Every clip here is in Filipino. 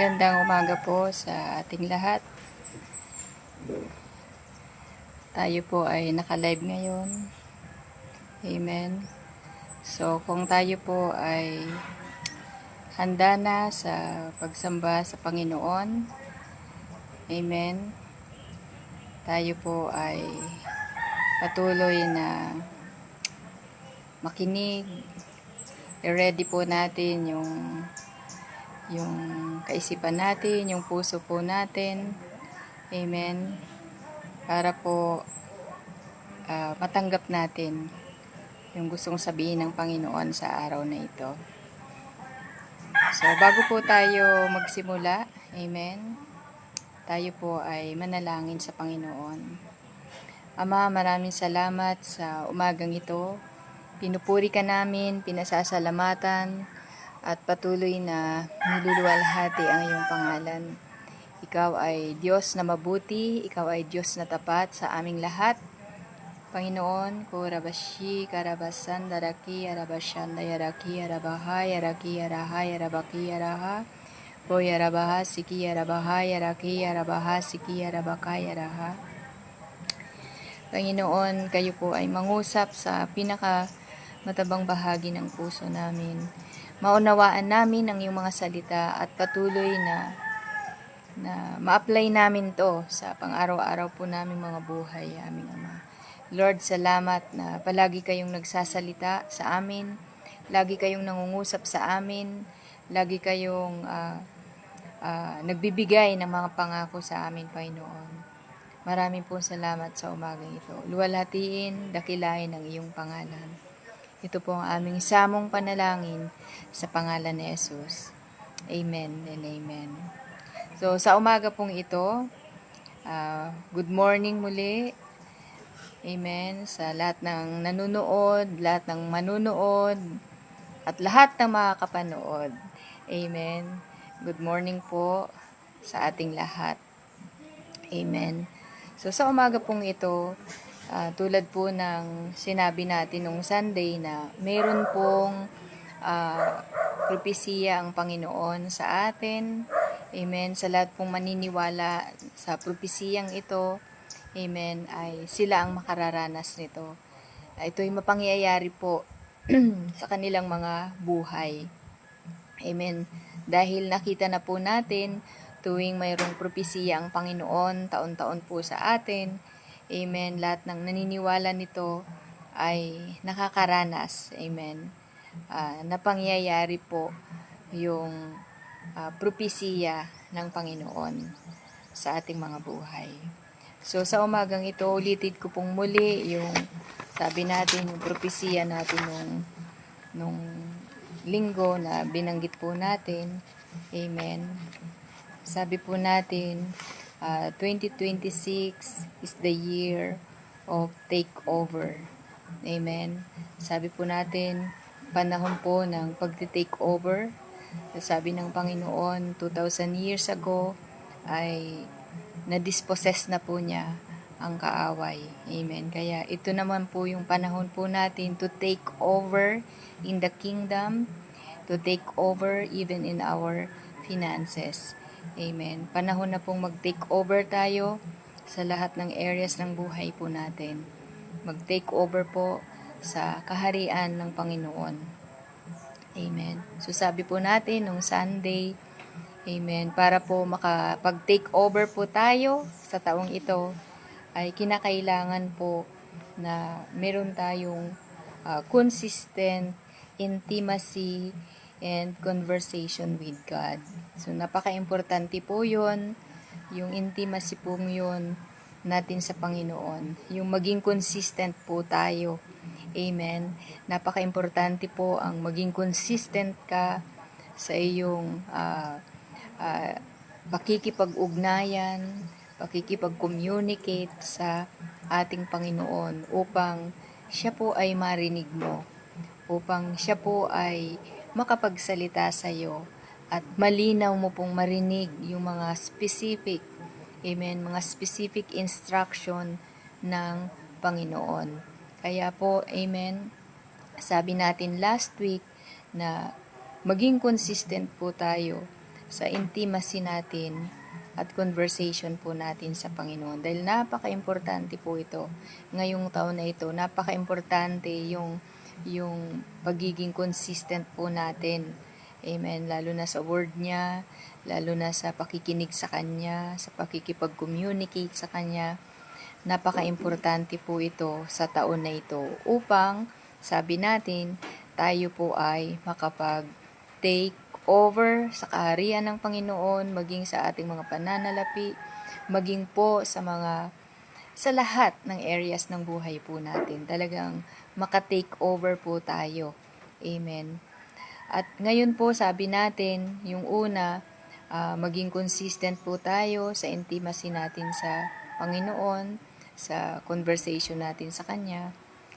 Magandang umaga po sa ating lahat. Tayo po ay naka-live ngayon. Amen. So, kung tayo po ay handa na sa pagsamba sa Panginoon, amen, tayo po ay patuloy na makinig. I-ready po natin yung kaisipan natin, yung puso po natin. Amen. Para po matanggap natin yung gustong sabihin ng Panginoon sa araw na ito. So, bago po tayo magsimula, amen, tayo po ay manalangin sa Panginoon. Ama, maraming salamat sa umagang ito. Pinupuri ka namin, pinasasalamatan, at patuloy na niluluwalhati ang iyong pangalan. Ikaw ay Diyos na mabuti, ikaw ay Diyos na tapat sa aming lahat. Panginoon, Korabashi, Karabasan, Daraki, Arabashanda, Yaraki, Arabaha, Yaraki, Araha, Yarabaki, Araha, O Yarabaha, Siki, Arabaha, Yaraki, Arabaha, Siki, Arabaka, Yaraha. Panginoon, kayo po ay mangusap sa pinaka-matabang bahagi ng puso namin. Maunawaan namin ang iyong mga salita at patuloy na ma-apply namin to sa pang-araw-araw po namin mga buhay, aming Ama. Lord, salamat na palagi kayong nagsasalita sa amin, lagi kayong nangungusap sa amin, lagi kayong nagbibigay ng mga pangako sa amin, Panginoon. Maraming po salamat sa umagang ito. Luwalhatiin, dakilain ang iyong pangalan. Ito po ang aming samong panalangin sa pangalan ni Jesus. Amen and amen. So, sa umaga pong ito, good morning muli. Amen. Sa lahat ng nanonood, lahat ng manunood, at lahat ng makakapanood. Amen. Good morning po sa ating lahat. Amen. So, sa umaga pong ito, tulad po ng sinabi natin nung Sunday na mayroon pong propesiya ang Panginoon sa atin. Amen. Sa lahat pong maniniwala sa propesiyang ito, amen, ay sila ang makararanas nito. Ito'y mapangyayari po sa kanilang mga buhay. Amen. Dahil nakita na po natin tuwing mayroong propesiya ang Panginoon taon-taon po sa atin, amen, lahat ng naniniwala nito ay nakakaranas, amen, napangyayari po yung propesiya ng Panginoon sa ating mga buhay. So, sa umagang ito, ulitin ko pong muli yung sabi natin, yung propesiya natin nung linggo na binanggit po natin. Amen. Sabi po natin, 2026 is the year of takeover. Amen. Sabi po natin, panahon po ng pag-take over. Sabi ng Panginoon, 2,000 years ago, ay na-dispossess na po niya ang kaaway. Amen. Kaya ito naman po yung panahon po natin to take over in the kingdom, to take over even in our finances. Amen. Panahon na pong mag-take over tayo sa lahat ng areas ng buhay po natin. Mag-take over po sa kaharian ng Panginoon. Amen. So sabi po natin nung Sunday, amen, para po makapag-take over po tayo sa taong ito, ay kinakailangan po na meron tayong consistent intimacy and conversation with God. So, napaka-importante po yun, yung intimacy po yun natin sa Panginoon. Yung maging consistent po tayo. Amen. Napaka-importante po ang maging consistent ka sa iyong pakikipag-ugnayan, pakikipag-communicate sa ating Panginoon upang siya po ay marinig mo, upang siya po ay makapagsalita sa iyo at malinaw mo pong marinig yung mga specific, amen, mga specific instruction ng Panginoon. Kaya po, amen, sabi natin last week na maging consistent po tayo sa intimacy natin at conversation po natin sa Panginoon. Dahil napaka-importante po ito. Ngayong taon na ito, napaka-importante yung pagiging consistent po natin. Amen. Lalo na sa word niya, lalo na sa pakikinig sa Kanya, sa pakikipag-communicate sa Kanya. Napaka-importante po ito sa taon na ito upang, sabi natin, tayo po ay makapag-take over sa kaharian ng Panginoon, maging sa ating mga pananalapi, maging po sa lahat ng areas ng buhay po natin. Talagang maka-take over po tayo. Amen. At ngayon po sabi natin, yung una, maging consistent po tayo sa intimacy natin sa Panginoon, sa conversation natin sa Kanya,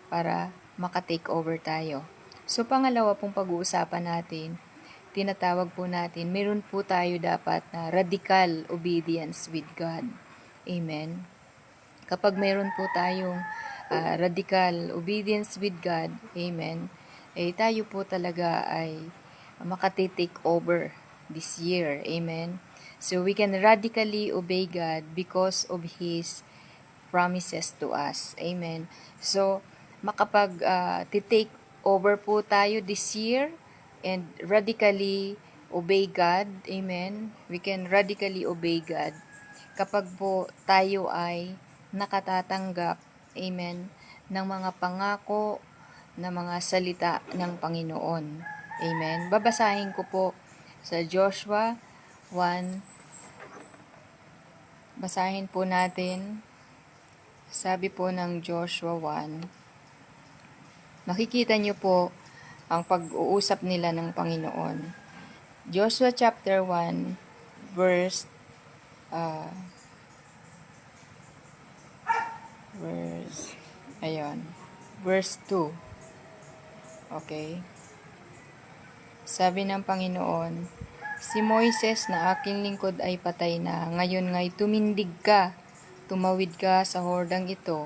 para maka-take over tayo. So pangalawa pong pag-uusapan natin, tinatawag po natin, meron po tayo dapat na radical obedience with God. Amen. Kapag meron po tayong radical obedience with God, amen, tayo po talaga ay makati-take over this year, amen. So we can radically obey God because of His promises to us, amen. So makapag-take over po tayo this year and radically obey God, amen. We can radically obey God kapag po tayo ay nakatatanggap, amen, ng mga pangako na mga salita ng Panginoon. Amen. Babasahin ko po sa Joshua 1. Basahin po natin. Sabi po ng Joshua 1. Makikita niyo po ang pag-uusap nila ng Panginoon. Joshua chapter 1 verse verse 2. Okay. Sabi ng Panginoon, si Moises na aking lingkod ay patay na. Ngayon nga'y tumindig ka, tumawid ka sa hordang ito,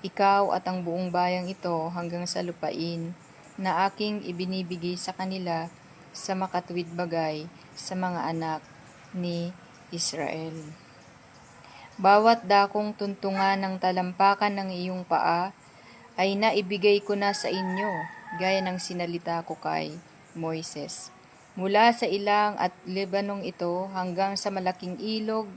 ikaw at ang buong bayang ito hanggang sa lupain na aking ibinibigay sa kanila sa makatuwid bagay sa mga anak ni Israel. Bawat dakong tuntungan ng talampakan ng iyong paa ay naibigay ko na sa inyo, gaya ng sinalita ko kay Moises. Mula sa ilang at Lebanong ito hanggang sa malaking ilog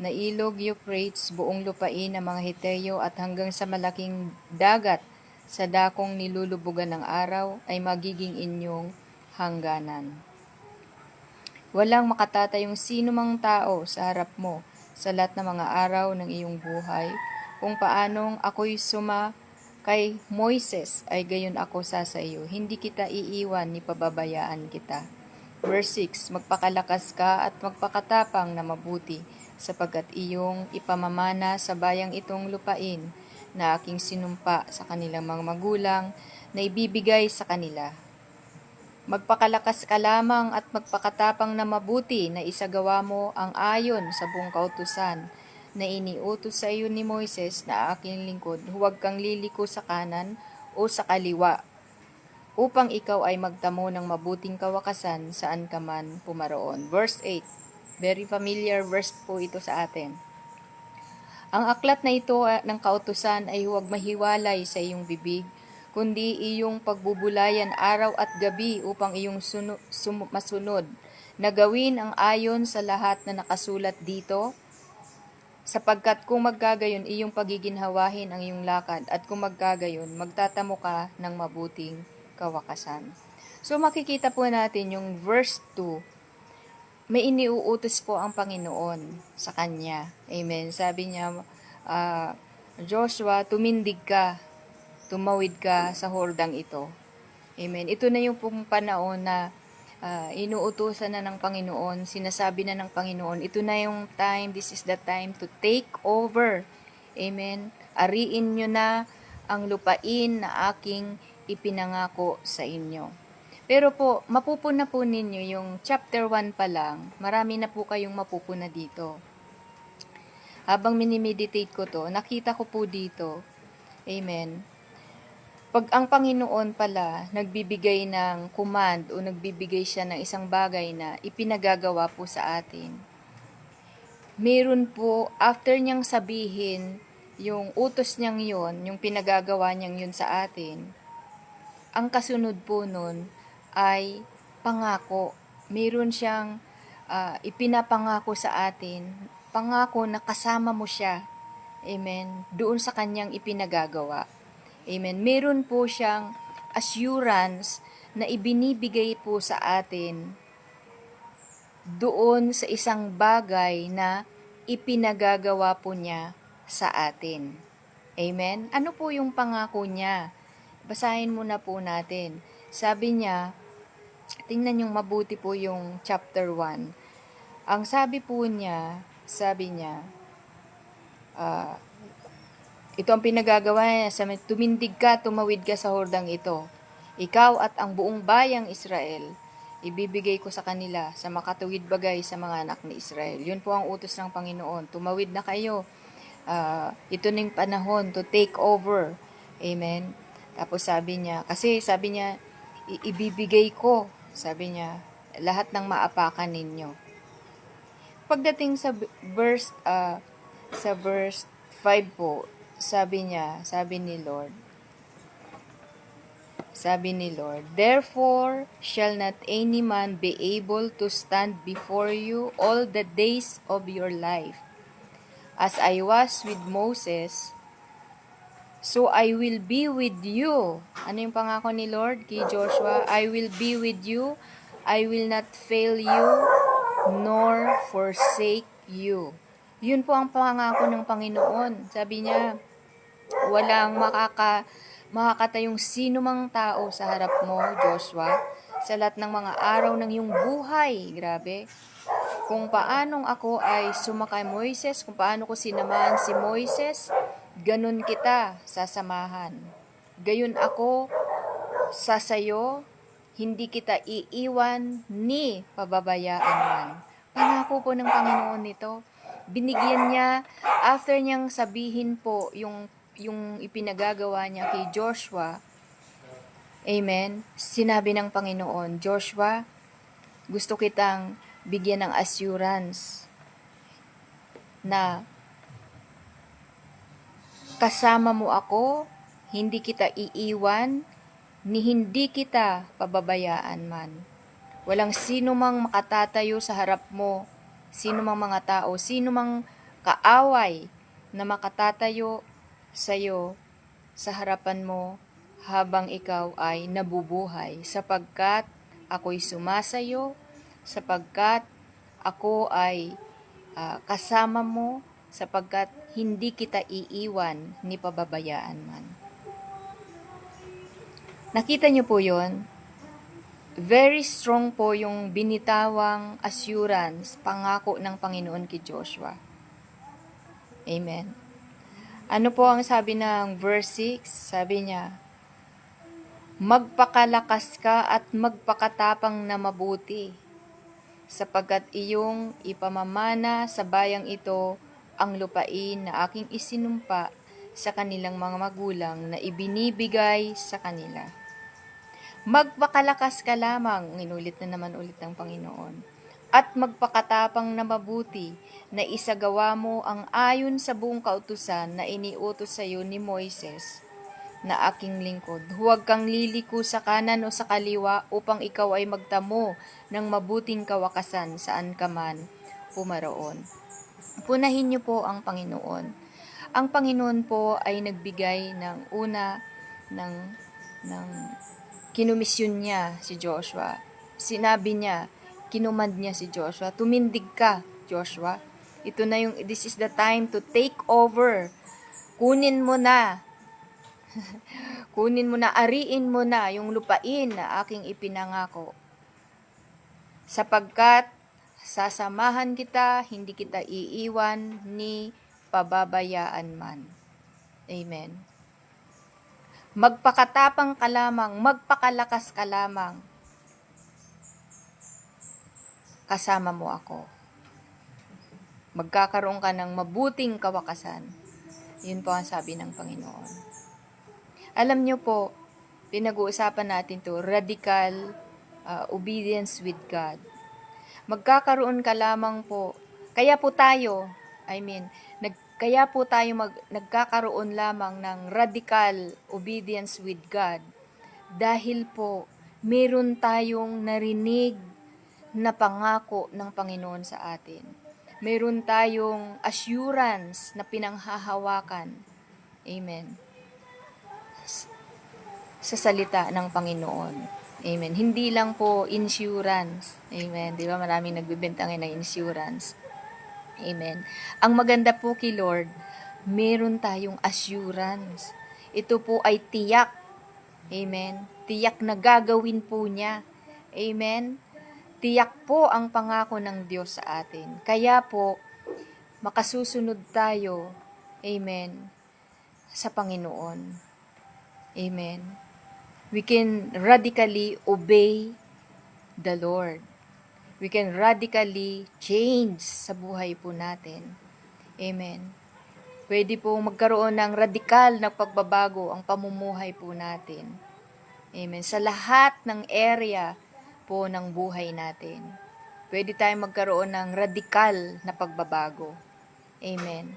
na ilog Euphrates, buong lupain ng mga Heteo at hanggang sa malaking dagat sa dakong nilulubugan ng araw ay magiging inyong hangganan. Walang makatatayong sino mang tao sa harap mo sa lahat ng mga araw ng iyong buhay, kung paanong ako'y suma kay Moises ay gayon ako sa iyo. Hindi kita iiwan ni pababayaan kita. Verse 6, magpakalakas ka at magpakatapang na mabuti, sapagkat iyong ipamamana sa bayang itong lupain na aking sinumpa sa kanilang mga magulang na ibibigay sa kanila. Magpakalakas ka lamang at magpakatapang na mabuti na isagawa mo ang ayon sa buong kautusan na iniutos sa iyo ni Moises na aking lingkod. Huwag kang liliko sa kanan o sa kaliwa, upang ikaw ay magtamo ng mabuting kawakasan saan ka man pumaroon. Verse 8, very familiar verse po ito sa atin. Ang aklat na ito ng kautusan ay huwag mahiwalay sa iyong bibig, kundi iyong pagbubulayan araw at gabi upang iyong masunod na gawin ang ayon sa lahat na nakasulat dito, sapagkat kung magkagayon iyong pagiginhawahin ang iyong lakad at kung magkagayon magtatamo ka ng mabuting kawakasan. So makikita po natin yung verse 2, may iniuutos po ang Panginoon sa kanya. Amen. Sabi niya, Joshua, tumindig ka, tumawid ka sa hordang ito. Amen. Ito na yung pong panahon na inuutusan na ng Panginoon, sinasabi na ng Panginoon, ito na yung time, this is the time to take over. Amen. Ariin nyo na ang lupain na aking ipinangako sa inyo. Pero po, mapupuna po ninyo yung chapter 1 pa lang, marami na po kayong mapupuna dito. Habang minimeditate ko to, nakita ko po dito, amen, Pag ang Panginoon pala nagbibigay ng command o nagbibigay siya ng isang bagay na ipinagagawa po sa atin, meron po, after niyang sabihin yung utos niyang yon, yung pinagagawa niyang yun sa atin, ang kasunod po nun ay pangako. Meron siyang ipinapangako sa atin, pangako na kasama mo siya. Amen. Doon sa kanyang ipinagagawa. Amen. Meron po siyang assurance na ibinibigay po sa atin doon sa isang bagay na ipinagagawa po niya sa atin. Amen? Ano po yung pangako niya? Basahin muna po natin. Sabi niya, tingnan yung mabuti po yung chapter 1. Ang sabi po niya, ito ang pinagagawa niya, tumindig ka, tumawid ka sa hordang ito. Ikaw at ang buong bayang Israel, ibibigay ko sa kanila sa makatuwid bagay sa mga anak ni Israel. Yun po ang utos ng Panginoon. Tumawid na kayo. Ito ning panahon to take over. Amen. Tapos sabi niya, ibibigay ko, sabi niya, lahat ng maapakan ninyo. Pagdating sa verse 5 po, sabi ni Lord, therefore shall not any man be able to stand before you all the days of your life. As I was with Moses, so I will be with you. Ano yung pangako ni Lord kay Joshua? I will be with you. I will not fail you, nor forsake you. Yun po ang pangako ng Panginoon. Sabi niya, walang makakatayong sino mang tao sa harap mo, Joshua, sa lahat ng mga araw ng iyong buhay. Grabe. Kung paanong ako ay sumakay Moises, kung paano ko sinamahan si Moises, ganun kita sasamahan. Gayon ako sa sayo, hindi kita iiwan ni pababayaan man. Pangako po ng Panginoon nito. Binigyan niya, after niyang sabihin po yung ipinagagawa niya kay Joshua, amen, sinabi ng Panginoon, Joshua, gusto kitang bigyan ng assurance na kasama mo ako, hindi kita iiwan, ni hindi kita pababayaan man. Walang sino mang makatatayo sa harap mo, sino mang mga tao, sino mang kaaway na makatatayo sa'yo sa harapan mo habang ikaw ay nabubuhay, sapagkat ako'y sumasayo, sapagkat ako ay kasama mo, sapagkat hindi kita iiwan ni pababayaan man. Nakita niyo po yon? Very strong po yung binitawang assurance, pangako ng Panginoon kay Joshua. Amen. Ano po ang sabi ng verse 6? Sabi niya, magpakalakas ka at magpakatapang na mabuti, sapagkat iyong ipamamana sa bayang ito ang lupain na aking isinumpa sa kanilang mga magulang na ibinibigay sa kanila. Magpakalakas ka lamang, inulit na naman ulit ng Panginoon, at magpakatapang na mabuti na isagawa mo ang ayon sa buong kautusan na iniutos sa iyo ni Moises na aking lingkod. Huwag kang liliko sa kanan o sa kaliwa upang ikaw ay magtamo ng mabuting kawakasan saan ka man pumaroon. Punahin niyo po ang Panginoon. Ang Panginoon po ay nagbigay ng kinumisyon niya si Joshua. Sinabi niya, kinumand niya si Joshua, tumindig ka, Joshua. This is the time to take over. Kunin mo na, ariin mo na yung lupain na aking ipinangako. Sapagkat sasamahan kita, hindi kita iiwan ni pababayaan man. Amen. Magpakatapang ka lamang, magpakalakas ka lamang. Kasama mo ako. Magkakaroon ka ng mabuting kawakasan. Yun po ang sabi ng Panginoon. Alam niyo po, pinag-uusapan natin to, radical obedience with God. Magkakaroon ka lamang po, kaya po tayo, kaya po tayo nagkakaroon lamang ng radical obedience with God dahil po meron tayong narinig na pangako ng Panginoon sa atin. Meron tayong assurance na pinanghahawakan. Amen. Sa salita ng Panginoon. Amen. Hindi lang po insurance. Amen. Di ba maraming nagbibenta ngayon ng insurance. Amen. Ang maganda po kay Lord, meron tayong assurance. Ito po ay tiyak. Amen. Tiyak na gagawin po niya. Amen. Tiyak po ang pangako ng Diyos sa atin. Kaya po, makasusunod tayo. Amen. Sa Panginoon. Amen. We can radically obey the Lord. We can radically change sa buhay po natin. Amen. Pwede po magkaroon ng radikal na pagbabago ang pamumuhay po natin. Amen. Sa lahat ng area po ng buhay natin. Pwede tayong magkaroon ng radikal na pagbabago. Amen.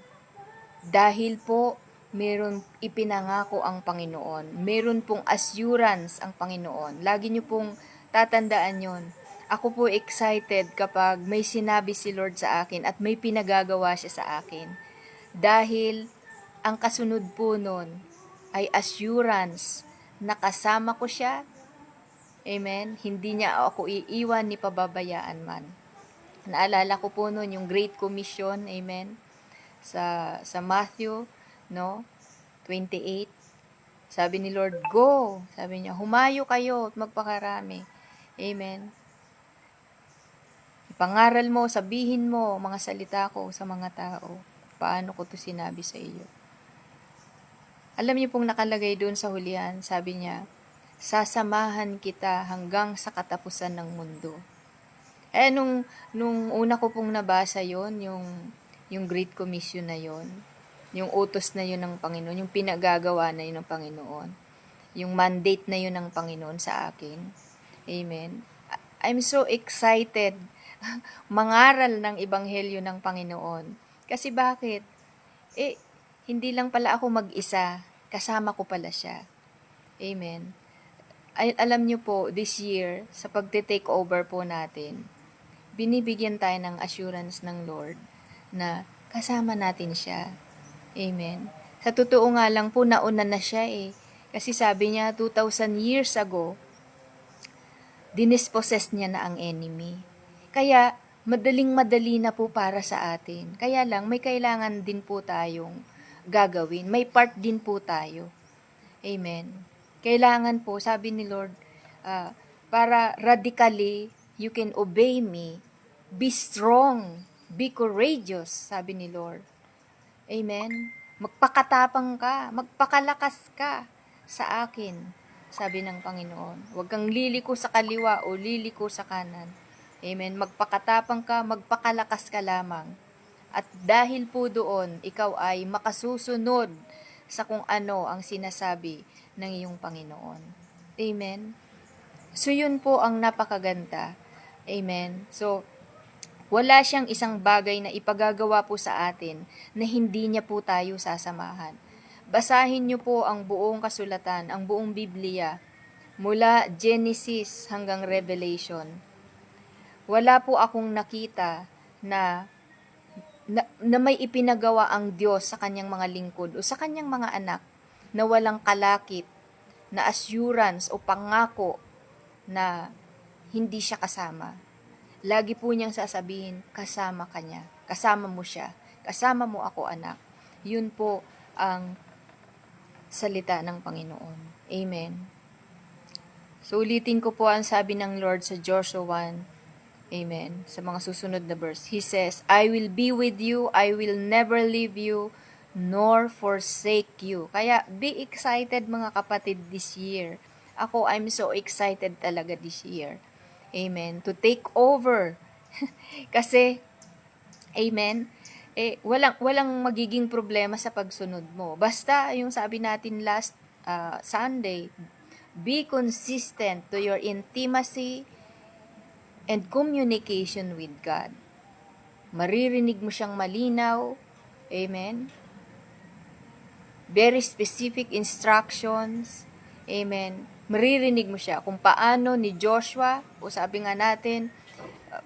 Dahil po, meron ipinangako ang Panginoon. Meron pong assurance ang Panginoon. Lagi niyo pong tatandaan yon. Ako po excited kapag may sinabi si Lord sa akin at may pinagagawa siya sa akin. Dahil ang kasunod po nun ay assurance na kasama ko siya. Amen. Hindi niya ako iiwan ni pababayaan man. Naalala ko po nun yung Great Commission. Amen. Sa Matthew 28. Sabi ni Lord, go. Sabi niya, humayo kayo at magpakarami. Amen. Ipangaral mo, sabihin mo mga salita ko sa mga tao. Paano ko to sinabi sa iyo? Alam niyo pong nakalagay doon sa hulihan, sabi niya, sasamahan kita hanggang sa katapusan ng mundo. Nung una ko pong nabasa yon, yung Great Commission na yon, yung utos na yun ng Panginoon, yung pinagagawa na yun ng Panginoon, yung mandate na yun ng Panginoon sa akin. Amen. I'm so excited mangaral ng Ebanghelyo ng Panginoon. Kasi bakit? Hindi lang pala ako mag-isa, kasama ko pala siya. Amen. Alam niyo po, this year, sa pagte-take over po natin, binibigyan tayo ng assurance ng Lord na kasama natin siya. Amen. Sa totoo nga lang po, nauna na siya eh. Kasi sabi niya, 2,000 years ago, dinispossess niya na ang enemy. Kaya, madaling-madali na po para sa atin. Kaya lang, may kailangan din po tayong gagawin. May part din po tayo. Amen. Kailangan po, sabi ni Lord, para radically, you can obey me. Be strong. Be courageous, sabi ni Lord. Amen. Magpakatapang ka, magpakalakas ka sa akin, sabi ng Panginoon. Huwag kang liliko sa kaliwa o liliko sa kanan. Amen. Magpakatapang ka, magpakalakas ka lamang. At dahil po doon, ikaw ay makasusunod sa kung ano ang sinasabi ng iyong Panginoon. Amen. So yun po ang napakaganda. Amen. So, wala siyang isang bagay na ipagagawa po sa atin na hindi niya po tayo sasamahan. Basahin niyo po ang buong kasulatan, ang buong Biblia, mula Genesis hanggang Revelation. Wala po akong nakita na may ipinagawa ang Diyos sa kanyang mga lingkod o sa kanyang mga anak na walang kalakip, na assurance o pangako na hindi siya kasama. Lagi po niyang sasabihin, kasama ka niya. Kasama mo siya. Kasama mo ako, anak. Yun po ang salita ng Panginoon. Amen. So, ulitin ko po ang sabi ng Lord sa Joshua 1. Amen. Sa mga susunod na verse. He says, I will be with you. I will never leave you nor forsake you. Kaya, be excited mga kapatid this year. Ako, I'm so excited talaga this year. Amen. To take over. Kasi, amen, walang magiging problema sa pagsunod mo. Basta, yung sabi natin last Sunday, Be consistent to your intimacy and communication with God. Maririnig mo siyang malinaw. Amen. Very specific instructions. Amen. Maririnig mo siya kung paano ni Joshua, o sabi nga natin,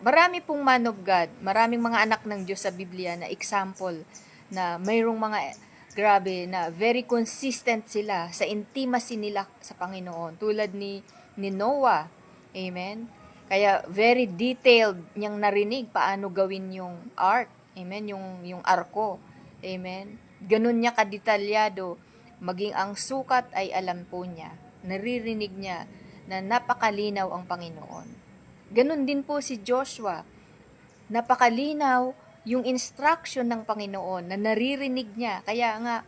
marami pong man of God, maraming mga anak ng Diyos sa Biblia na example na mayroong mga grabe na very consistent sila sa intimacy nila sa Panginoon. Tulad ni Noah. Amen. Kaya very detailed niyang narinig paano gawin yung ark. Amen. Yung arko. Amen. Ganun niya kadetalyado, maging ang sukat ay alam po niya, naririnig niya na napakalinaw ang Panginoon. Ganun din po si Joshua, napakalinaw yung instruction ng Panginoon na naririnig niya. Kaya nga,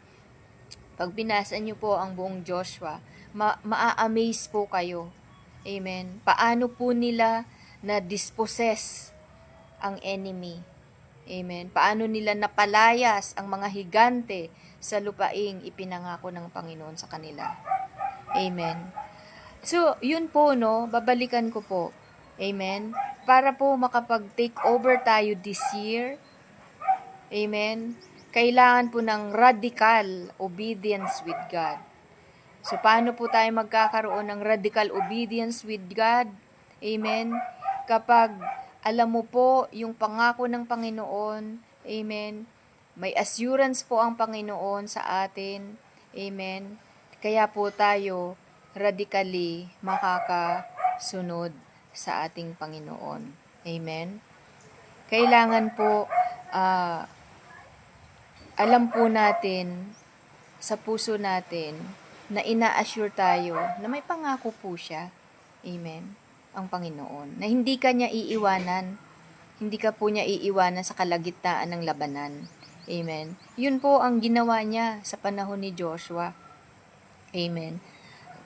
pag binasa niyo po ang buong Joshua, maa-amaze po kayo. Amen. Paano po nila na-dispossess ang enemy. Amen. Paano nila napalayas ang mga higante sa lupaing ipinangako ng Panginoon sa kanila. Amen. So, yun po, no, babalikan ko po. Amen. Para po makapag-take over tayo this year. Amen. Kailangan po ng radical obedience with God. So, paano po tayo magkakaroon ng radical obedience with God? Amen. Kapag alam mo po yung pangako ng Panginoon, amen, may assurance po ang Panginoon sa atin, amen, kaya po tayo radically makakasunod sa ating Panginoon, amen. Kailangan po, alam po natin, sa puso natin, na ina-assure tayo na may pangako po siya, amen, ang Panginoon, na hindi ka niya iiwanan, hindi ka po niya iiwanan sa kalagitnaan ng labanan. Amen. Yun po ang ginawa niya sa panahon ni Joshua. Amen.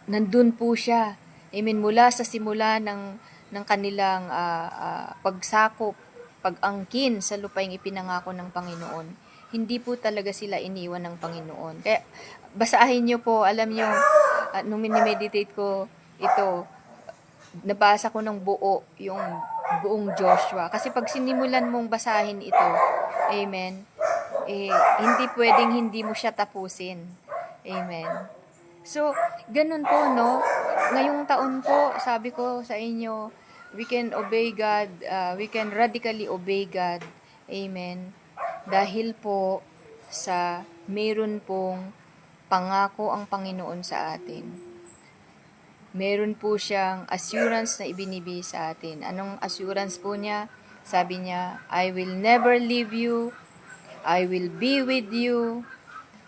Nandun po siya. Amen. Mula sa simula ng kanilang pagsakop, pag-angkin sa lupaing ipinangako ng Panginoon, hindi po talaga sila iniwan ng Panginoon. Kaya basahin niyo po, alam niyo, nung minimeditate ko ito, nabasa ko ng buo yung buong Joshua. Kasi pag sinimulan mong basahin ito, amen, hindi pwedeng hindi mo siya tapusin. Amen. So, ganun po, no? Ngayong taon po, sabi ko sa inyo, we can obey God, we can radically obey God. Amen. Dahil po sa meron pong pangako ang Panginoon sa atin. Meron po siyang assurance na ibinibigay sa atin. Anong assurance po niya? Sabi niya, I will never leave you, I will be with you,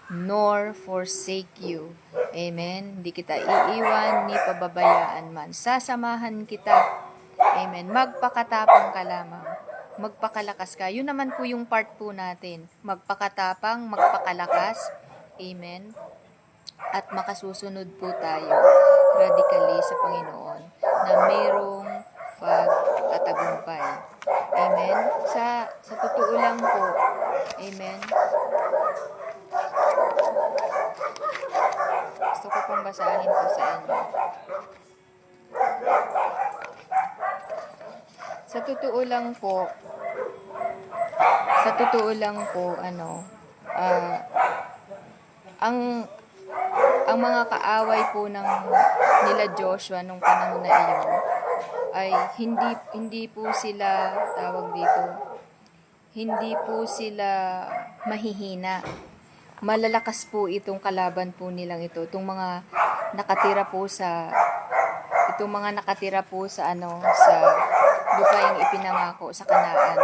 nor forsake you. Amen. Hindi kita iiwan, ni pababayaan man. Sasamahan kita. Amen. Magpakatapang ka lamang. Magpakalakas ka. Yun naman po yung part po natin. Magpakatapang, magpakalakas. Amen. At makasusunod po tayo radically sa Panginoon na mayroong pagtatagumpay. Amen. Sa totoo lang po. Amen. Gusto ko pong basahin po sa inyo. Sa totoo lang po, ang mga kaaway po nila Joshua nung panahon na iyon ay hindi po sila hindi po sila mahihina. Malalakas po itong kalaban po nilang ito, itong mga nakatira po sa sa lupaing ipinangako sa Kanaan.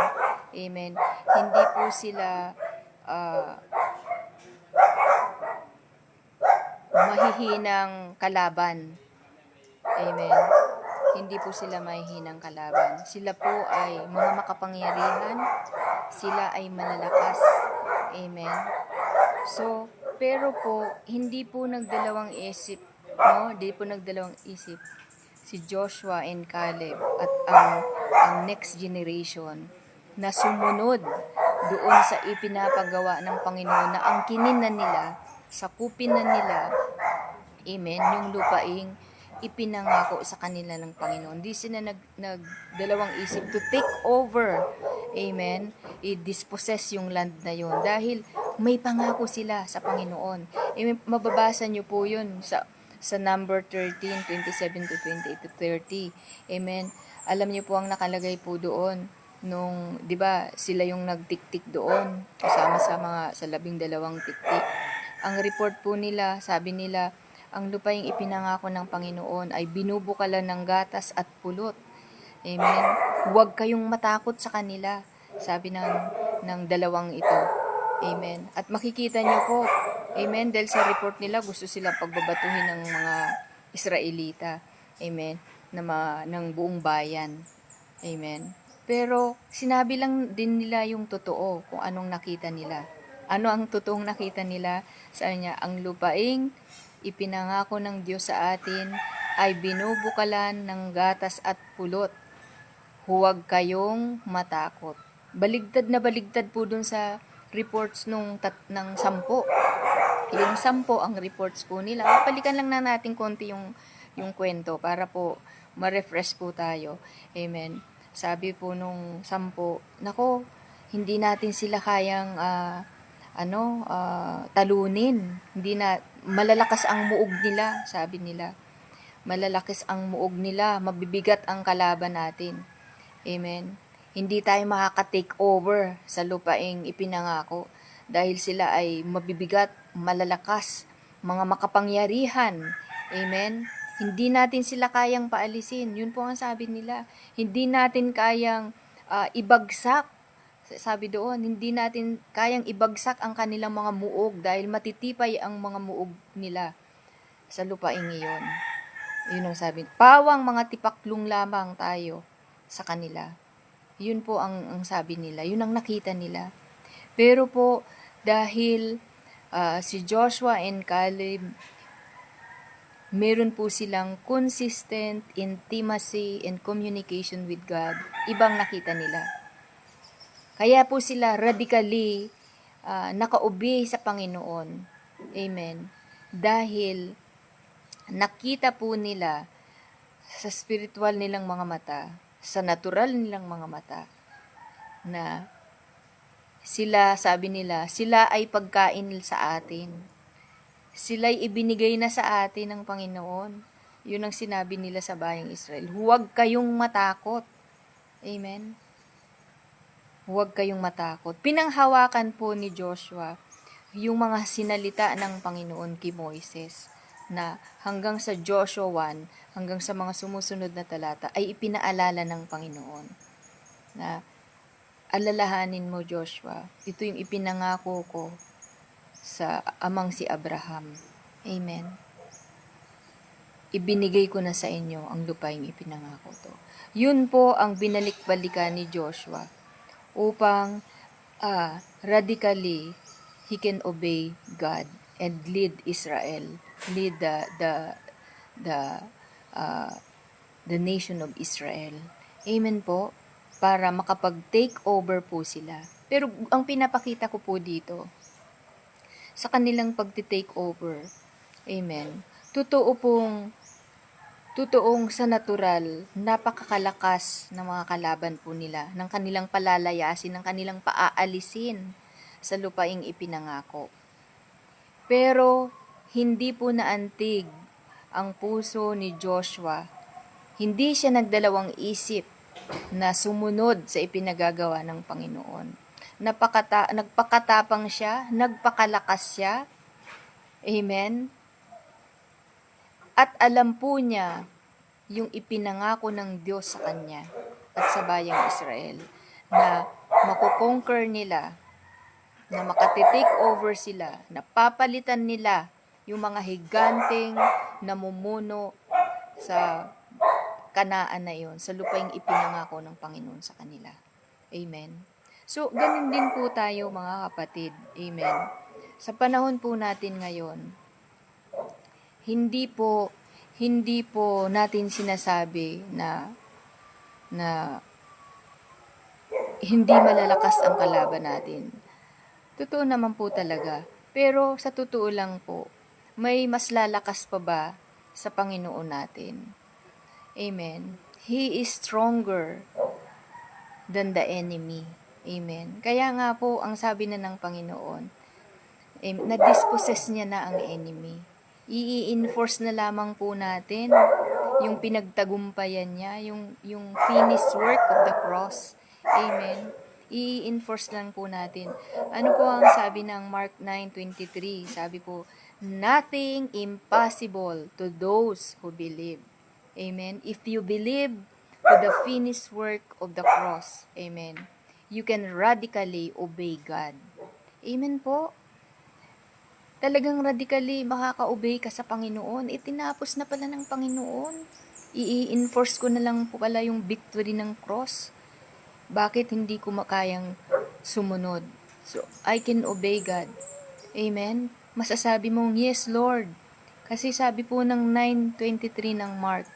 Amen. Hindi po sila mahihinang kalaban. Amen. Hindi po sila mahihinang kalaban. Sila po ay mga makapangyarihan. Sila ay malalakas. Amen. So, pero po, hindi po nagdalawang isip, no? Hindi po nagdalawang isip si Joshua and Caleb at ang next generation na sumunod doon sa ipinapagawa ng Panginoon na angkinin na nila, sakupin na nila, amen, yung lupaing ipinangako sa kanila ng Panginoon. Hindi sila nagdalawang isip to take over. Amen. I-dispossess yung land na yon dahil may pangako sila sa Panginoon. Amen. Mababasa nyo po yun sa number 13, 27 to 28 to 30. Amen. Alam niyo po ang nakalagay po doon nung, 'di ba, sila yung nagtiktik doon kasama sa 12 tiktik. Ang report po nila, sabi nila, ang lupaing ipinangako ng Panginoon ay binubukalan ng gatas at pulot. Amen. Huwag kayong matakot sa kanila, sabi ng dalawang ito. Amen. At makikita niyo po, amen, dahil sa report nila, gusto silang pagbabatuhin ng mga Israelita. Amen. Ng buong bayan. Amen. Pero, sinabi lang din nila yung totoo, kung anong nakita nila. Ano ang totoong nakita nila? Sabi niya, ang lupaing ipinangako ng Diyos sa atin ay binubukalan ng gatas at pulot. Huwag kayong matakot. Baligtad na baligtad po dun sa reports ng 10. Yung 10 ang reports po nila. Palikan lang na natin konti yung kwento para po ma-refresh po tayo. Amen. Sabi po nung 10, nako, hindi natin sila kayang talunin. Hindi na, malalakas ang muog nila, sabi nila. Malalakas ang muog nila, mabibigat ang kalaban natin. Amen. Hindi tayo makaka-take over sa lupaing ipinangako dahil sila ay mabibigat, malalakas, mga makapangyarihan. Amen. Hindi natin sila kayang paalisin. Yun po ang sabi nila. Hindi natin kayang ibagsak. Sabi doon, hindi natin kayang ibagsak ang kanilang mga muog dahil matitipay ang mga muog nila sa lupaing iyon. Yun ang sabi. Pawang mga tipaklong lamang tayo sa kanila. Yun po ang sabi nila. Yun ang nakita nila. Pero po, dahil si Joshua and Caleb, meron po silang consistent intimacy and communication with God. Ibang nakita nila. Kaya po sila radically naka-obey sa Panginoon. Amen. Dahil nakita po nila sa spiritual nilang mga mata, sa natural nilang mga mata, na sila, sabi nila, sila ay pagkain sa atin. Sila'y ibinigay na sa atin ng Panginoon. Yun ang sinabi nila sa bayang Israel. Huwag kayong matakot. Amen. Huwag kayong matakot. Pinanghawakan po ni Joshua yung mga sinalita ng Panginoon kay Moises na hanggang sa Joshua 1, hanggang sa mga sumusunod na talata, ay ipinaalala ng Panginoon na alalahanin mo, Joshua, ito yung ipinangako ko sa amang si Abraham. Amen. Ibinigay ko na sa inyo ang lupaing ipinangako to. Yun po ang binalik-balikan ni Joshua upang radically he can obey God and lead Israel, lead the nation of Israel. Amen po. Para makapag-take over po sila. Pero ang pinapakita ko po dito, sa kanilang pag-take over, amen, totoong sa natural, napakakalakas ng mga kalaban po nila, ng kanilang palalayasin, ng kanilang paaalisin sa lupaing ipinangako. Pero, hindi po naantig ang puso ni Joshua. Hindi siya nagdalawang isip na sumunod sa ipinagagawa ng Panginoon. Nagpakatapang siya, nagpakalakas siya. Amen. At alam po niya yung ipinangako ng Diyos sa kanya at sa bayang Israel na makukonquer nila, na makatitake over sila, na papalitan nila yung mga higanteng namumuno sa Kanaan na iyon, sa lupaing ipinangako ng Panginoon sa kanila. Amen. So, ganun din po tayo mga kapatid. Amen. Sa panahon po natin ngayon, hindi po natin sinasabi na hindi malalakas ang kalaban natin. Totoo naman po talaga. Pero sa totoo lang po, may mas lalakas pa ba sa Panginoon natin. Amen. He is stronger than the enemy. Amen. Kaya nga po, ang sabi na ng Panginoon, na-dispossess niya na ang enemy. I-enforce na lamang po natin yung pinagtagumpayan niya, yung finished work of the cross. Amen. I-enforce lang po natin. Ano po ang sabi ng Mark 9:23? Sabi po, nothing impossible to those who believe. Amen. If you believe to the finished work of the cross, amen, you can radically obey God. Amen po. Talagang radically makaka-obey ka sa Panginoon. Itinapos na pala ng Panginoon. I-enforce ko na lang po pala yung victory ng cross. Bakit hindi ko makayang sumunod? So, I can obey God. Amen? Masasabi mong, yes, Lord. Kasi sabi po ng 9:23 ng Mark,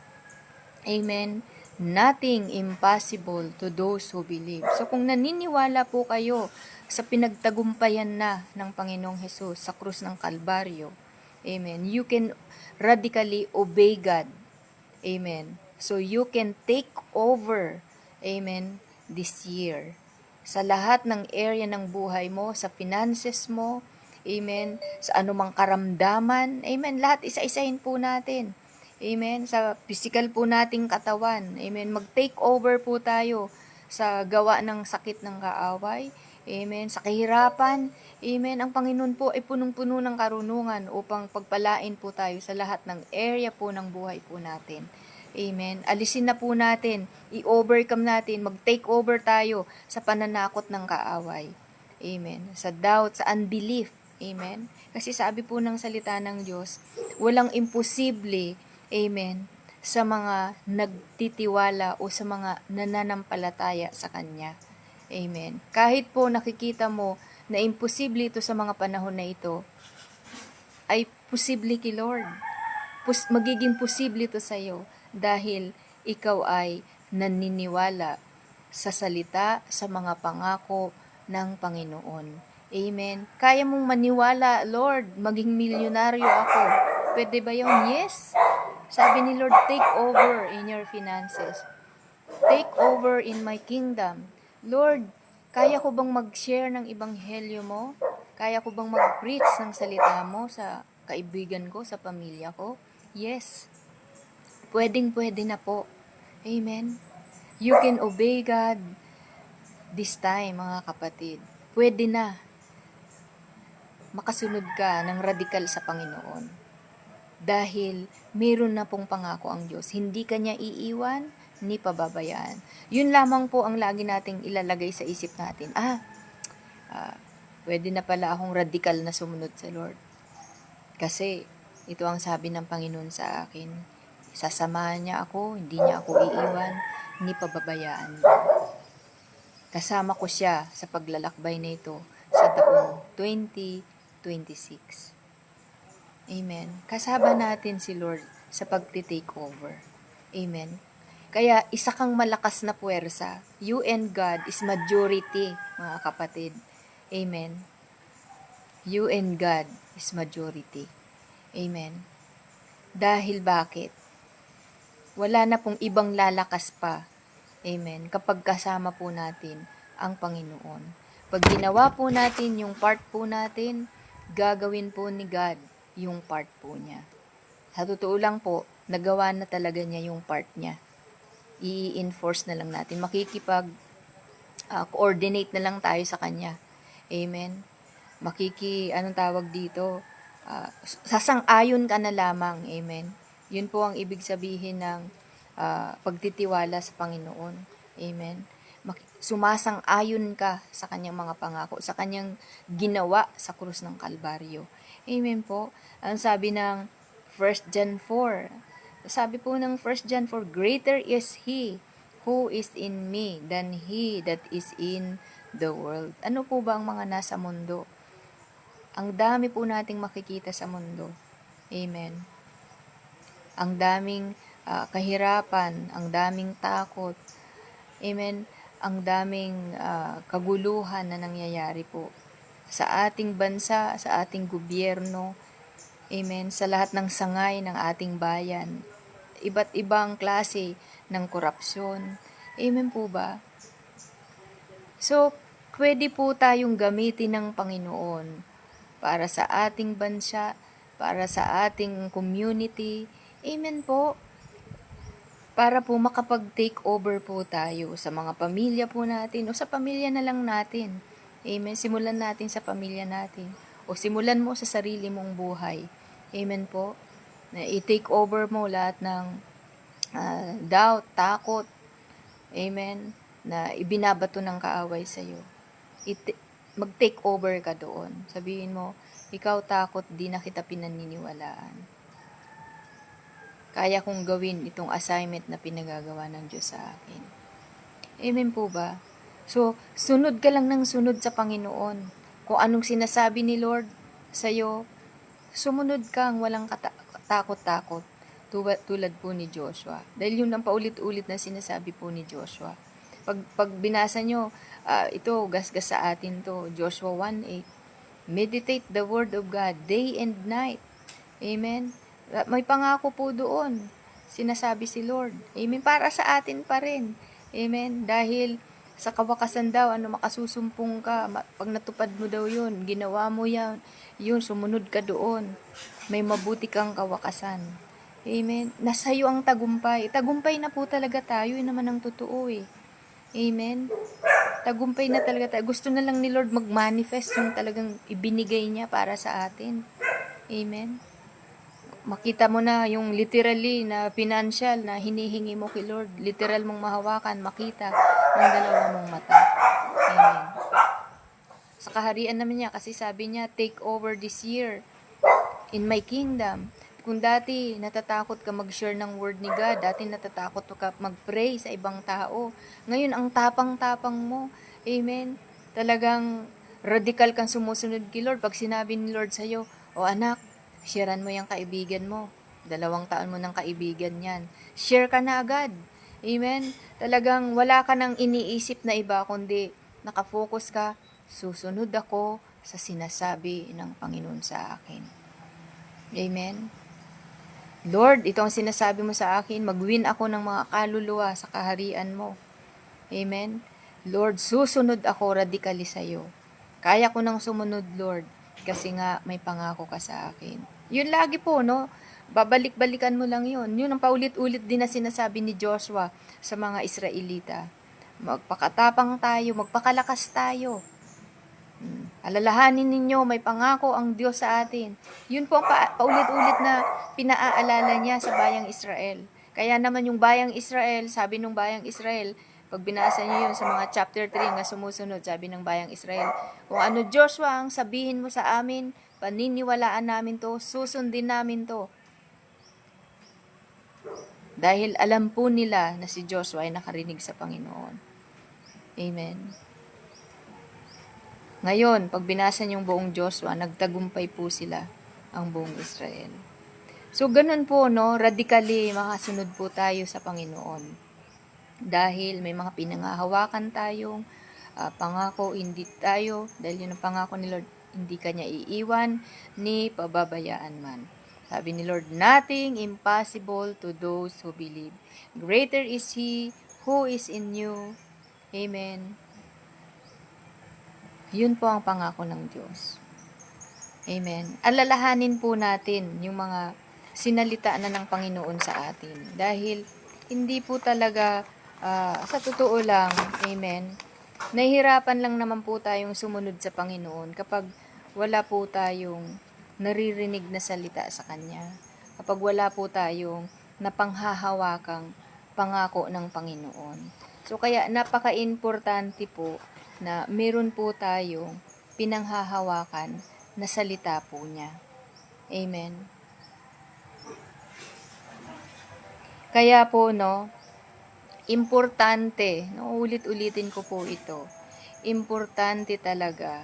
amen, nothing impossible to those who believe. So, kung naniniwala po kayo sa pinagtagumpayan na ng Panginoong Hesus sa krus ng Kalbaryo, amen, you can radically obey God. Amen. So, you can take over, amen, this year. Sa lahat ng area ng buhay mo, sa finances mo, amen, sa anumang karamdaman, amen, lahat isa-isahin po natin. Amen. Sa physical po nating katawan. Amen. Mag-take over po tayo sa gawa ng sakit ng kaaway. Amen. Sa kahirapan. Amen. Ang Panginoon po ay punong-puno ng karunungan upang pagpalain po tayo sa lahat ng area po ng buhay po natin. Amen. Alisin na po natin. I-overcome natin. Mag-take over tayo sa pananakot ng kaaway. Amen. Sa doubt, sa unbelief. Amen. Kasi sabi po ng salita ng Diyos, walang imposible, amen, sa mga nagtitiwala o sa mga nananampalataya sa Kanya. Amen. Kahit po nakikita mo na imposible ito sa mga panahon na ito, ay posible kay Lord. Magiging posible ito sa iyo dahil ikaw ay naniniwala sa salita, sa mga pangako ng Panginoon. Amen. Kaya mong maniwala, Lord, maging milyonaryo ako. Pwede ba yun? Yes. Sabi ni Lord, take over in your finances. Take over in my kingdom. Lord, kaya ko bang mag-share ng ebanghelyo mo? Kaya ko bang mag-preach ng salita mo sa kaibigan ko, sa pamilya ko? Yes. Pwedeng-pwede na po. Amen. You can obey God this time, mga kapatid. Pwede na makasunod ka ng radikal sa Panginoon. Dahil meron na pong pangako ang Diyos. Hindi Kanya iiwan, ni pababayaan. Yun lamang po ang lagi nating ilalagay sa isip natin. Pwede na pala akong radikal na sumunod sa Lord. Kasi ito ang sabi ng Panginoon sa akin. Sasamahan niya ako, hindi niya ako iiwan, ni pababayaan. Kasama ko siya sa paglalakbay na ito sa taong 2026. Amen. Kasama natin si Lord sa pagti-take over. Amen. Kaya isa kang malakas na puwersa. You and God is majority, mga kapatid. Amen. You and God is majority. Amen. Dahil bakit? Wala na pong ibang lalakas pa. Amen. Kapag kasama po natin ang Panginoon. Pag ginawa po natin yung part po natin, gagawin po ni God yung part po niya. Sa totoo lang po, nagawa na talaga niya yung part niya. I-enforce na lang natin. Coordinate na lang tayo sa Kanya. Amen. Anong tawag dito? Sasang-ayon ka na lamang. Amen. Yun po ang ibig sabihin ng pagtitiwala sa Panginoon. Amen. Sumasang-ayon ka sa Kanyang mga pangako, sa Kanyang ginawa sa krus ng Kalbaryo. Amen po. Ang sabi ng 1 John 4, sabi po ng 1 John 4, greater is He who is in me than he that is in the world. Ano po ba ang mga nasa mundo? Ang dami po nating makikita sa mundo. Amen. Ang daming kahirapan, ang daming takot. Amen. Ang daming kaguluhan na nangyayari po sa ating bansa, sa ating gobyerno. Amen. Sa lahat ng sangay ng ating bayan. Iba't ibang klase ng korupsyon. Amen po ba? So, pwede po tayong gamitin ng Panginoon para sa ating bansa, para sa ating community. Amen po. Para po makapag-take over po tayo sa mga pamilya po natin o sa pamilya na lang natin. Amen. Simulan natin sa pamilya natin o simulan mo sa sarili mong buhay. Amen po. Na i-take over mo lahat ng doubt, takot. Amen. Na ibinabato ng kaaway sa iyo. Mag-take over ka doon. Sabihin mo, ikaw takot, di na kita pinaniniwalaan. Kaya kong gawin itong assignment na pinagagawa ng Diyos sa akin. Amen po ba? So, sunod ka lang ng sunod sa Panginoon. Kung anong sinasabi ni Lord sa'yo, sumunod kang walang takot-takot. Tulad po ni Joshua. Dahil yun ang paulit-ulit na sinasabi po ni Joshua. Pag binasa nyo, ito, gasgas sa atin to. Joshua 1:8. Meditate the word of God day and night. Amen. May pangako po doon. Sinasabi si Lord. Amen. Para sa atin pa rin. Amen. Dahil sa kawakasan daw, makasusumpong ka. Pag natupad mo daw yun, ginawa mo yan, yun, sumunod ka doon. May mabuti kang kawakasan. Amen. Nasa iyo ang tagumpay. Tagumpay na po talaga tayo. Yun naman ang totoo eh. Amen. Tagumpay na talaga tayo. Gusto na lang ni Lord mag-manifest yung talagang ibinigay niya para sa atin. Amen. Makita mo na yung literally na financial na hinihingi mo kay Lord. Literal mong mahawakan, makita ng dalawa mong mata. Amen. Sa kaharian naman niya, kasi sabi niya, take over this year in my kingdom. Kung dati natatakot ka mag-share ng word ni God, dati natatakot ka mag-pray sa ibang tao, ngayon ang tapang-tapang mo. Amen. Talagang radical kang sumusunod kay Lord. Pag sinabi ni Lord sa'yo, o anak, sharean mo yung kaibigan mo. 2 taon mo ng kaibigan yan. Share ka na agad. Amen. Talagang wala ka nang iniisip na iba, kundi nakafocus ka, susunod ako sa sinasabi ng Panginoon sa akin. Amen. Lord, ito ang sinasabi mo sa akin, mag-win ako ng mga kaluluwa sa kaharian mo. Amen. Lord, susunod ako radically sa iyo. Kaya ko nang sumunod, Lord, kasi nga may pangako ka sa akin. Yun lagi po, no? Babalik-balikan mo lang yun. Yun ang paulit-ulit din na sinasabi ni Joshua sa mga Israelita. Magpakatapang tayo, magpakalakas tayo. Alalahanin ninyo, may pangako ang Diyos sa atin. Yun po ang paulit-ulit na pinaaalala niya sa bayang Israel. Kaya naman yung bayang Israel, sabi ng bayang Israel, pag binasa niyo yun sa mga chapter 3 nga sumusunod, sabi ng bayang Israel, kung ano Joshua ang sabihin mo sa amin, paniniwalaan namin to, susundin namin to. Dahil alam po nila na si Joshua ay nakarinig sa Panginoon. Amen. Ngayon, pag binasa niyong buong Joshua, nagtagumpay po sila ang buong Israel. So, ganun po, no? Radically, makasunod po tayo sa Panginoon. Dahil may mga pinangahawakan tayong pangako, hindi tayo, dahil yun ang pangako ni Lord, hindi kanya iiwan, ni pababayaan man. Sabi ni Lord, nothing impossible to those who believe. Greater is He who is in you. Amen. Yun po ang pangako ng Diyos. Amen. Alalahanin po natin yung mga sinalita na ng Panginoon sa atin. Dahil hindi po talaga, sa totoo lang, amen, nahihirapan lang naman po tayong sumunod sa Panginoon kapag wala po tayong naririnig na salita sa Kanya. Kapag wala po tayong napanghahawakang pangako ng Panginoon. So kaya napaka-importante po na meron po tayong pinanghahawakan na salita po niya. Amen. Kaya po, no, importante, no, ulit-ulitin ko po ito, importante talaga,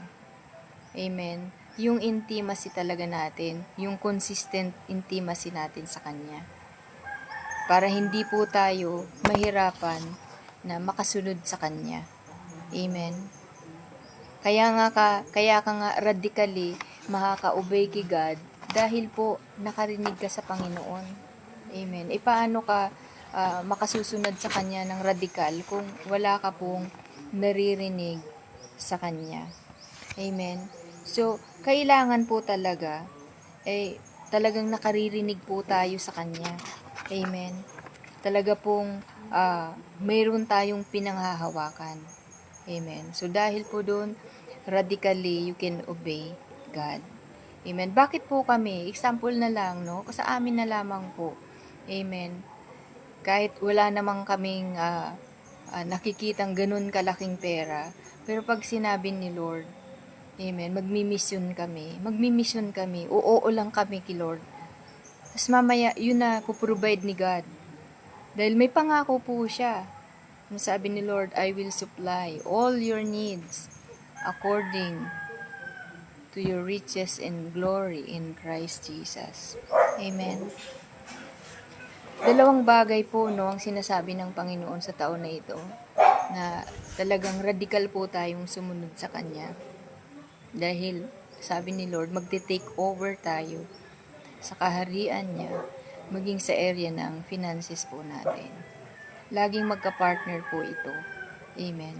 amen, yung intimacy talaga natin, yung consistent intimacy natin sa Kanya. Para hindi po tayo mahirapan na makasunod sa Kanya. Amen. Kaya ka nga radically makaka-obey kay God Dahil po nakarinig ka sa Panginoon. Amen. E paano ka makasusunod sa Kanya ng radikal kung wala ka pong naririnig sa Kanya? Amen. So, kailangan po talaga, talagang nakaririnig po tayo sa Kanya. Amen. Talaga pong mayroon tayong pinanghahawakan. Amen. So, dahil po doon, radically, you can obey God. Amen. Bakit po kami? Example na lang, no? Sa amin na lamang po. Amen. Kahit wala namang kaming nakikitang ganun kalaking pera, pero pag sinabi ni Lord, amen, magmi-mission kami, oo lang kami kay Lord. Tapos mamaya, yun na, puprovide ni God. Dahil may pangako po siya. Sabi ni Lord, I will supply all your needs according to your riches and glory in Christ Jesus. Amen. Dalawang bagay po, no, ang sinasabi ng Panginoon sa taon na ito, na talagang radikal po tayong sumunod sa Kanya. Dahil, sabi ni Lord, magte-take over tayo sa kaharian niya, maging sa area ng finances po natin. Laging magka-partner po ito. Amen.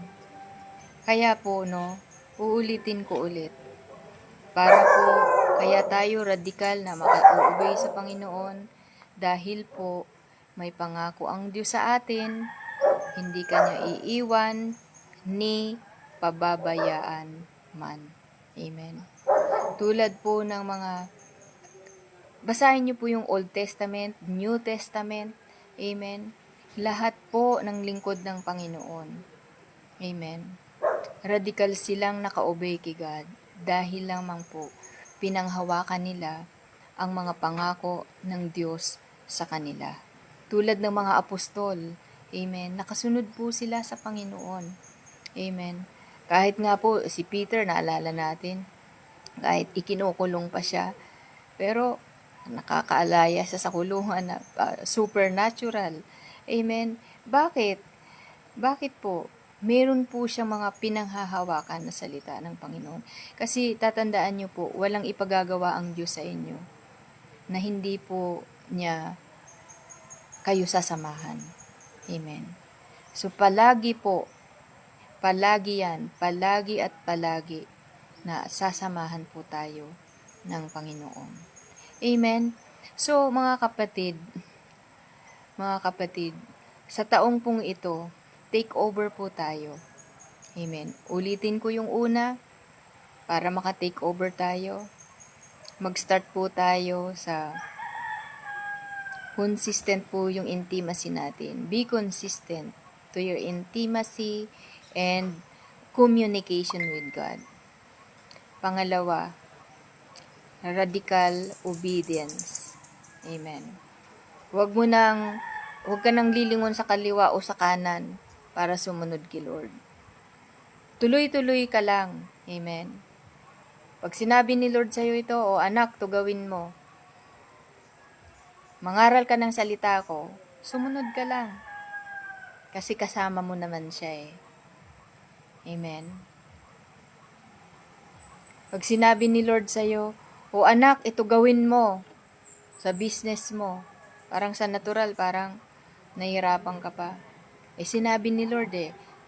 Kaya po, no, uulitin ko ulit. Para po, kaya tayo radikal na maka-obey sa Panginoon dahil po may pangako ang Diyos sa atin, hindi Kanya iiwan ni pababayaan man. Amen. Tulad po ng mga, basahin niyo po yung Old Testament, New Testament, amen. Lahat po ng lingkod ng Panginoon. Amen. Radikal silang naka-obey kay God dahil lamang po pinanghawakan nila ang mga pangako ng Diyos sa kanila. Tulad ng mga apostol, amen, nakasunod po sila sa Panginoon. Amen. Kahit nga po si Peter, naalala natin, kahit ikinukulong pa siya, pero nakakaalaya siya sa kulungan na supernatural. Amen. Bakit? Bakit po? Meron po siyang mga pinanghahawakan na salita ng Panginoon. Kasi tatandaan niyo po, walang ipagagawa ang Diyos sa inyo na hindi po niya kayo sasamahan. Amen. So palagi po, palagi yan, palagi at palagi na sasamahan po tayo ng Panginoon. Amen. So mga kapatid, sa taong pong ito, take over po tayo. Amen. Ulitin ko yung una, para maka-take over tayo. Mag-start po tayo sa consistent po yung intimacy natin. Be consistent to your intimacy and communication with God. Pangalawa, radical obedience. Amen. Huwag ka nang lilingon sa kaliwa o sa kanan para sumunod kay Lord. Tuloy-tuloy ka lang. Amen. Pag sinabi ni Lord sa'yo ito, o anak, to gawin mo. Mangaral ka ng salita ko, sumunod ka lang. Kasi kasama mo naman siya eh. Amen. Pag sinabi ni Lord sa'yo, o anak, ito gawin mo sa business mo. Parang sa natural, parang nahihirapan ka pa. Sinabi ni Lord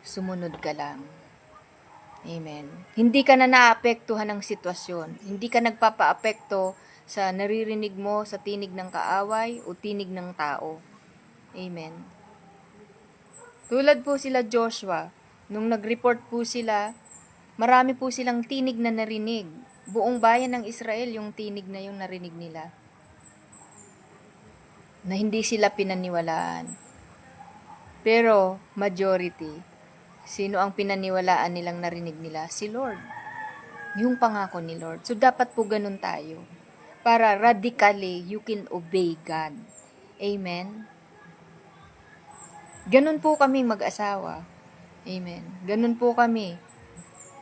sumunod ka lang. Amen. Hindi ka na naapektuhan ng sitwasyon. Hindi ka nagpapa-apekto sa naririnig mo sa tinig ng kaaway o tinig ng tao. Amen. Tulad po sila Joshua, nung nag-report po sila, marami po silang tinig na narinig. Buong bayan ng Israel, yung tinig na yung narinig nila. Na hindi sila pinaniwalaan. Pero, majority, sino ang pinaniwalaan nilang narinig nila? Si Lord. Yung pangako ni Lord. So, dapat po ganun tayo. Para radically, you can obey God. Amen? Ganun po kami mag-asawa. Amen. Ganun po kami.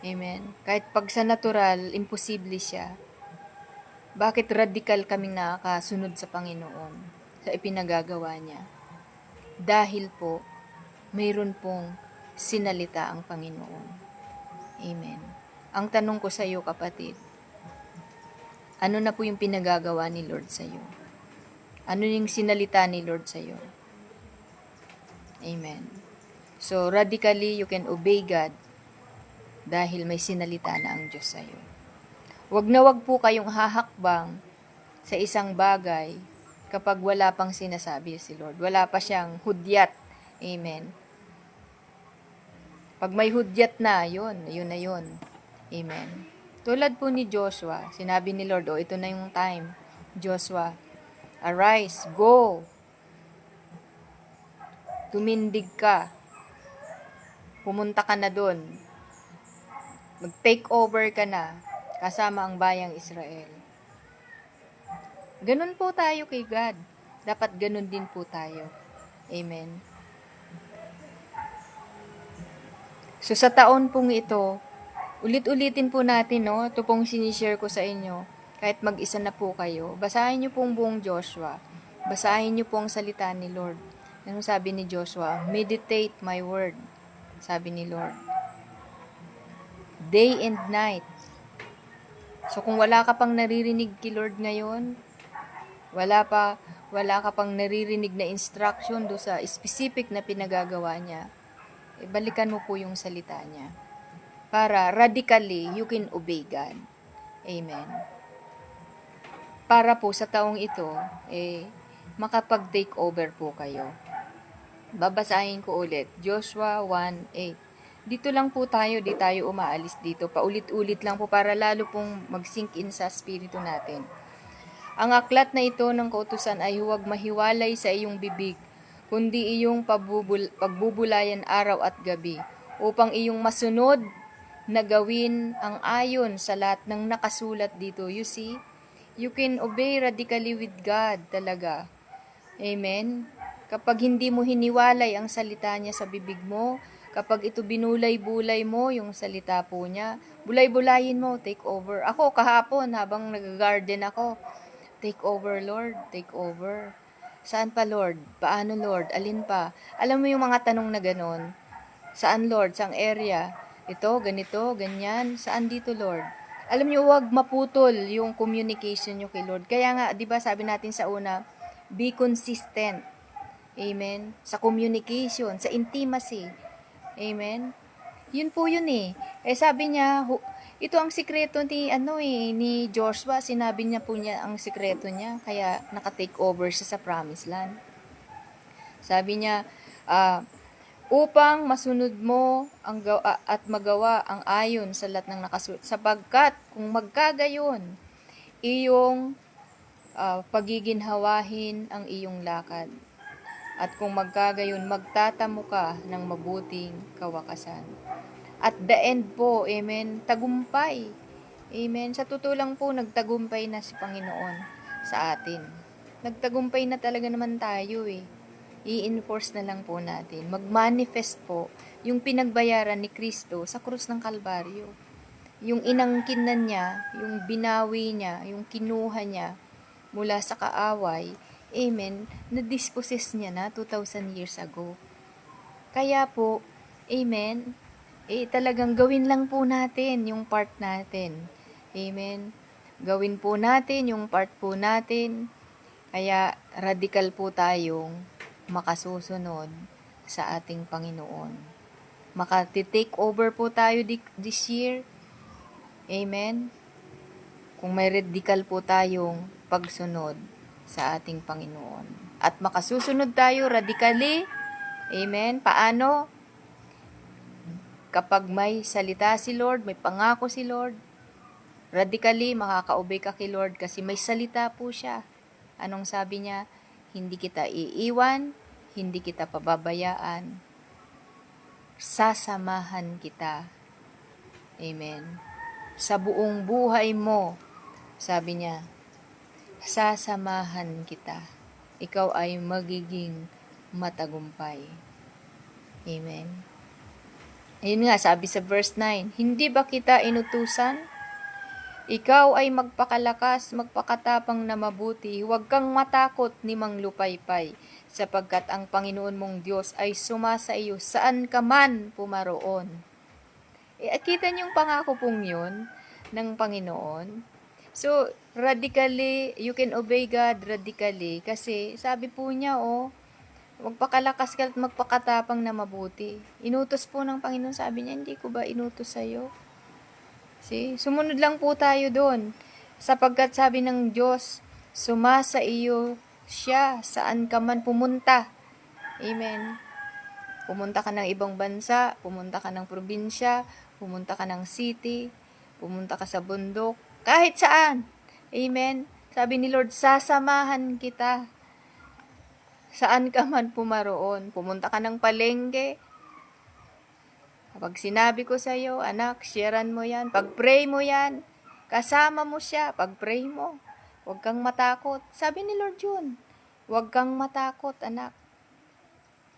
Amen. Kahit pag sa natural, imposible siya. Bakit radikal kaming nakakasunod sa Panginoon sa ipinagagawa niya? Dahil po, mayroon pong sinalita ang Panginoon. Amen. Ang tanong ko sa iyo, kapatid, Ano na po yung pinagagawa ni Lord sa'yo? Ano yung sinalita ni Lord sa'yo? Amen. So, radically, you can obey God dahil may sinalita na ang Diyos sa'yo. Wag na wag po kayong hahakbang sa isang bagay kapag wala pang sinasabi si Lord. Wala pa siyang hudyat. Amen. Pag may hudyat na, yun na yun. Amen. Tulad po ni Joshua, sinabi ni Lord, ito na yung time. Joshua, arise, go. Tumindig ka. Pumunta ka na doon. Mag-take over ka na kasama ang bayang Israel. Ganun po tayo kay God. Dapat ganun din po tayo. Amen. So sa taon pong ito, ulit-ulitin po natin, no? Ito pong sinishare ko sa inyo. Kahit mag-isa na po kayo, basahin niyo pong buong Joshua. Basahin niyo pong salita ni Lord. Anong sabi ni Joshua? Meditate my word. Sabi ni Lord. Day and night. So kung wala ka pang naririnig kay Lord ngayon, wala ka pang naririnig na instruction do sa specific na pinagagawa niya, balikan mo po yung salita niya. Para radically, you can obey God. Amen. Para po sa taong ito, makapag-take over po kayo. Babasahin ko ulit. Joshua 1:8. Dito lang po tayo, di tayo umaalis dito. Paulit-ulit lang po para lalo pong mag-sink in sa spirito natin. Ang aklat na ito ng kautusan ay huwag mahiwalay sa iyong bibig, kundi iyong pagbubulayan araw at gabi, upang iyong masunod na gawin ang ayon sa lahat ng nakasulat dito. You see, you can obey radically with God talaga. Amen? Kapag hindi mo hiniwalay ang salita niya sa bibig mo, kapag ito binulay-bulay mo yung salita po niya, bulay-bulayin mo, take over. Ako kahapon habang nag-garden ako, take over Lord, take over. Saan pa Lord? Paano Lord? Alin pa? Alam mo yung mga tanong na ganon? Saan Lord? Saang area? Ito, ganito, ganyan. Saan dito Lord? Alam niyo, huwag maputol yung communication niyo kay Lord. Kaya nga, di ba sabi natin sa una, be consistent. Amen? Sa communication, sa intimacy. Amen? Yun po yun eh. Sabi niya, ito ang sikreto ni Joshua. Sinabi niya po niya ang sikreto niya. Kaya naka-take over siya sa promised land. Sabi niya, upang masunod mo at magawa ang ayon sa lahat ng nakasulat. Sapagkat kung magkagayon, iyong pagiginhawahin ang iyong lakad. At kung magkagayon, magtatamo ka ng mabuting kawakasan. At the end po, amen, tagumpay. Amen. Sa totoo lang po, nagtagumpay na si Panginoon sa atin. Nagtagumpay na talaga naman tayo eh. I-enforce na lang po natin. Mag-manifest po yung pinagbayaran ni Kristo sa krus ng Kalbaryo. Yung inangkinan niya, yung binawi niya, yung kinuha niya mula sa kaaway, amen, na-dispossess niya na 2,000 years ago. Kaya po, amen, talagang gawin lang po natin yung part natin. Amen. Gawin po natin yung part po natin. Kaya radical po tayong makasusunod sa ating Panginoon. Makati-take over po tayo this year. Amen. Kung may radical po tayong pagsunod sa ating Panginoon. At makasusunod tayo radically. Amen. Paano? Kapag may salita si Lord, may pangako si Lord, radically makaka-obey ka kay Lord kasi may salita po siya. Anong sabi niya? Hindi kita iiwan, hindi kita pababayaan, sasamahan kita. Amen. Sa buong buhay mo, sabi niya, sasamahan kita. Ikaw ay magiging matagumpay. Amen. Ayun nga, sabi sa verse 9, hindi ba kita inutusan? Ikaw ay magpakalakas, magpakatapang na mabuti, huwag kang matakot ni Mang Lupaypay, sapagkat ang Panginoon mong Diyos ay sumasa iyo saan ka man pumaroon. Kita niyong pangako pong yun ng Panginoon. So, radically, you can obey God radically. Kasi, sabi po niya, magpakalakas ka at magpakatapang na mabuti. Inutos po ng Panginoon, sabi niya, hindi ko ba inutos sa'yo? See? Sumunod lang po tayo doon. Sapagkat sabi ng Diyos, sumasa iyo siya saan ka man pumunta. Amen. Pumunta ka ng ibang bansa, pumunta ka ng probinsya, pumunta ka ng city, pumunta ka sa bundok, kahit saan. Amen. Sabi ni Lord, sasamahan kita. Saan ka man pumaroon. Pumunta ka ng palengke. Kapag sinabi ko sa iyo, anak, sharean mo yan. Pag-pray mo yan. Kasama mo siya. Pag-pray mo. Huwag kang matakot. Sabi ni Lord yun. Huwag kang matakot, anak.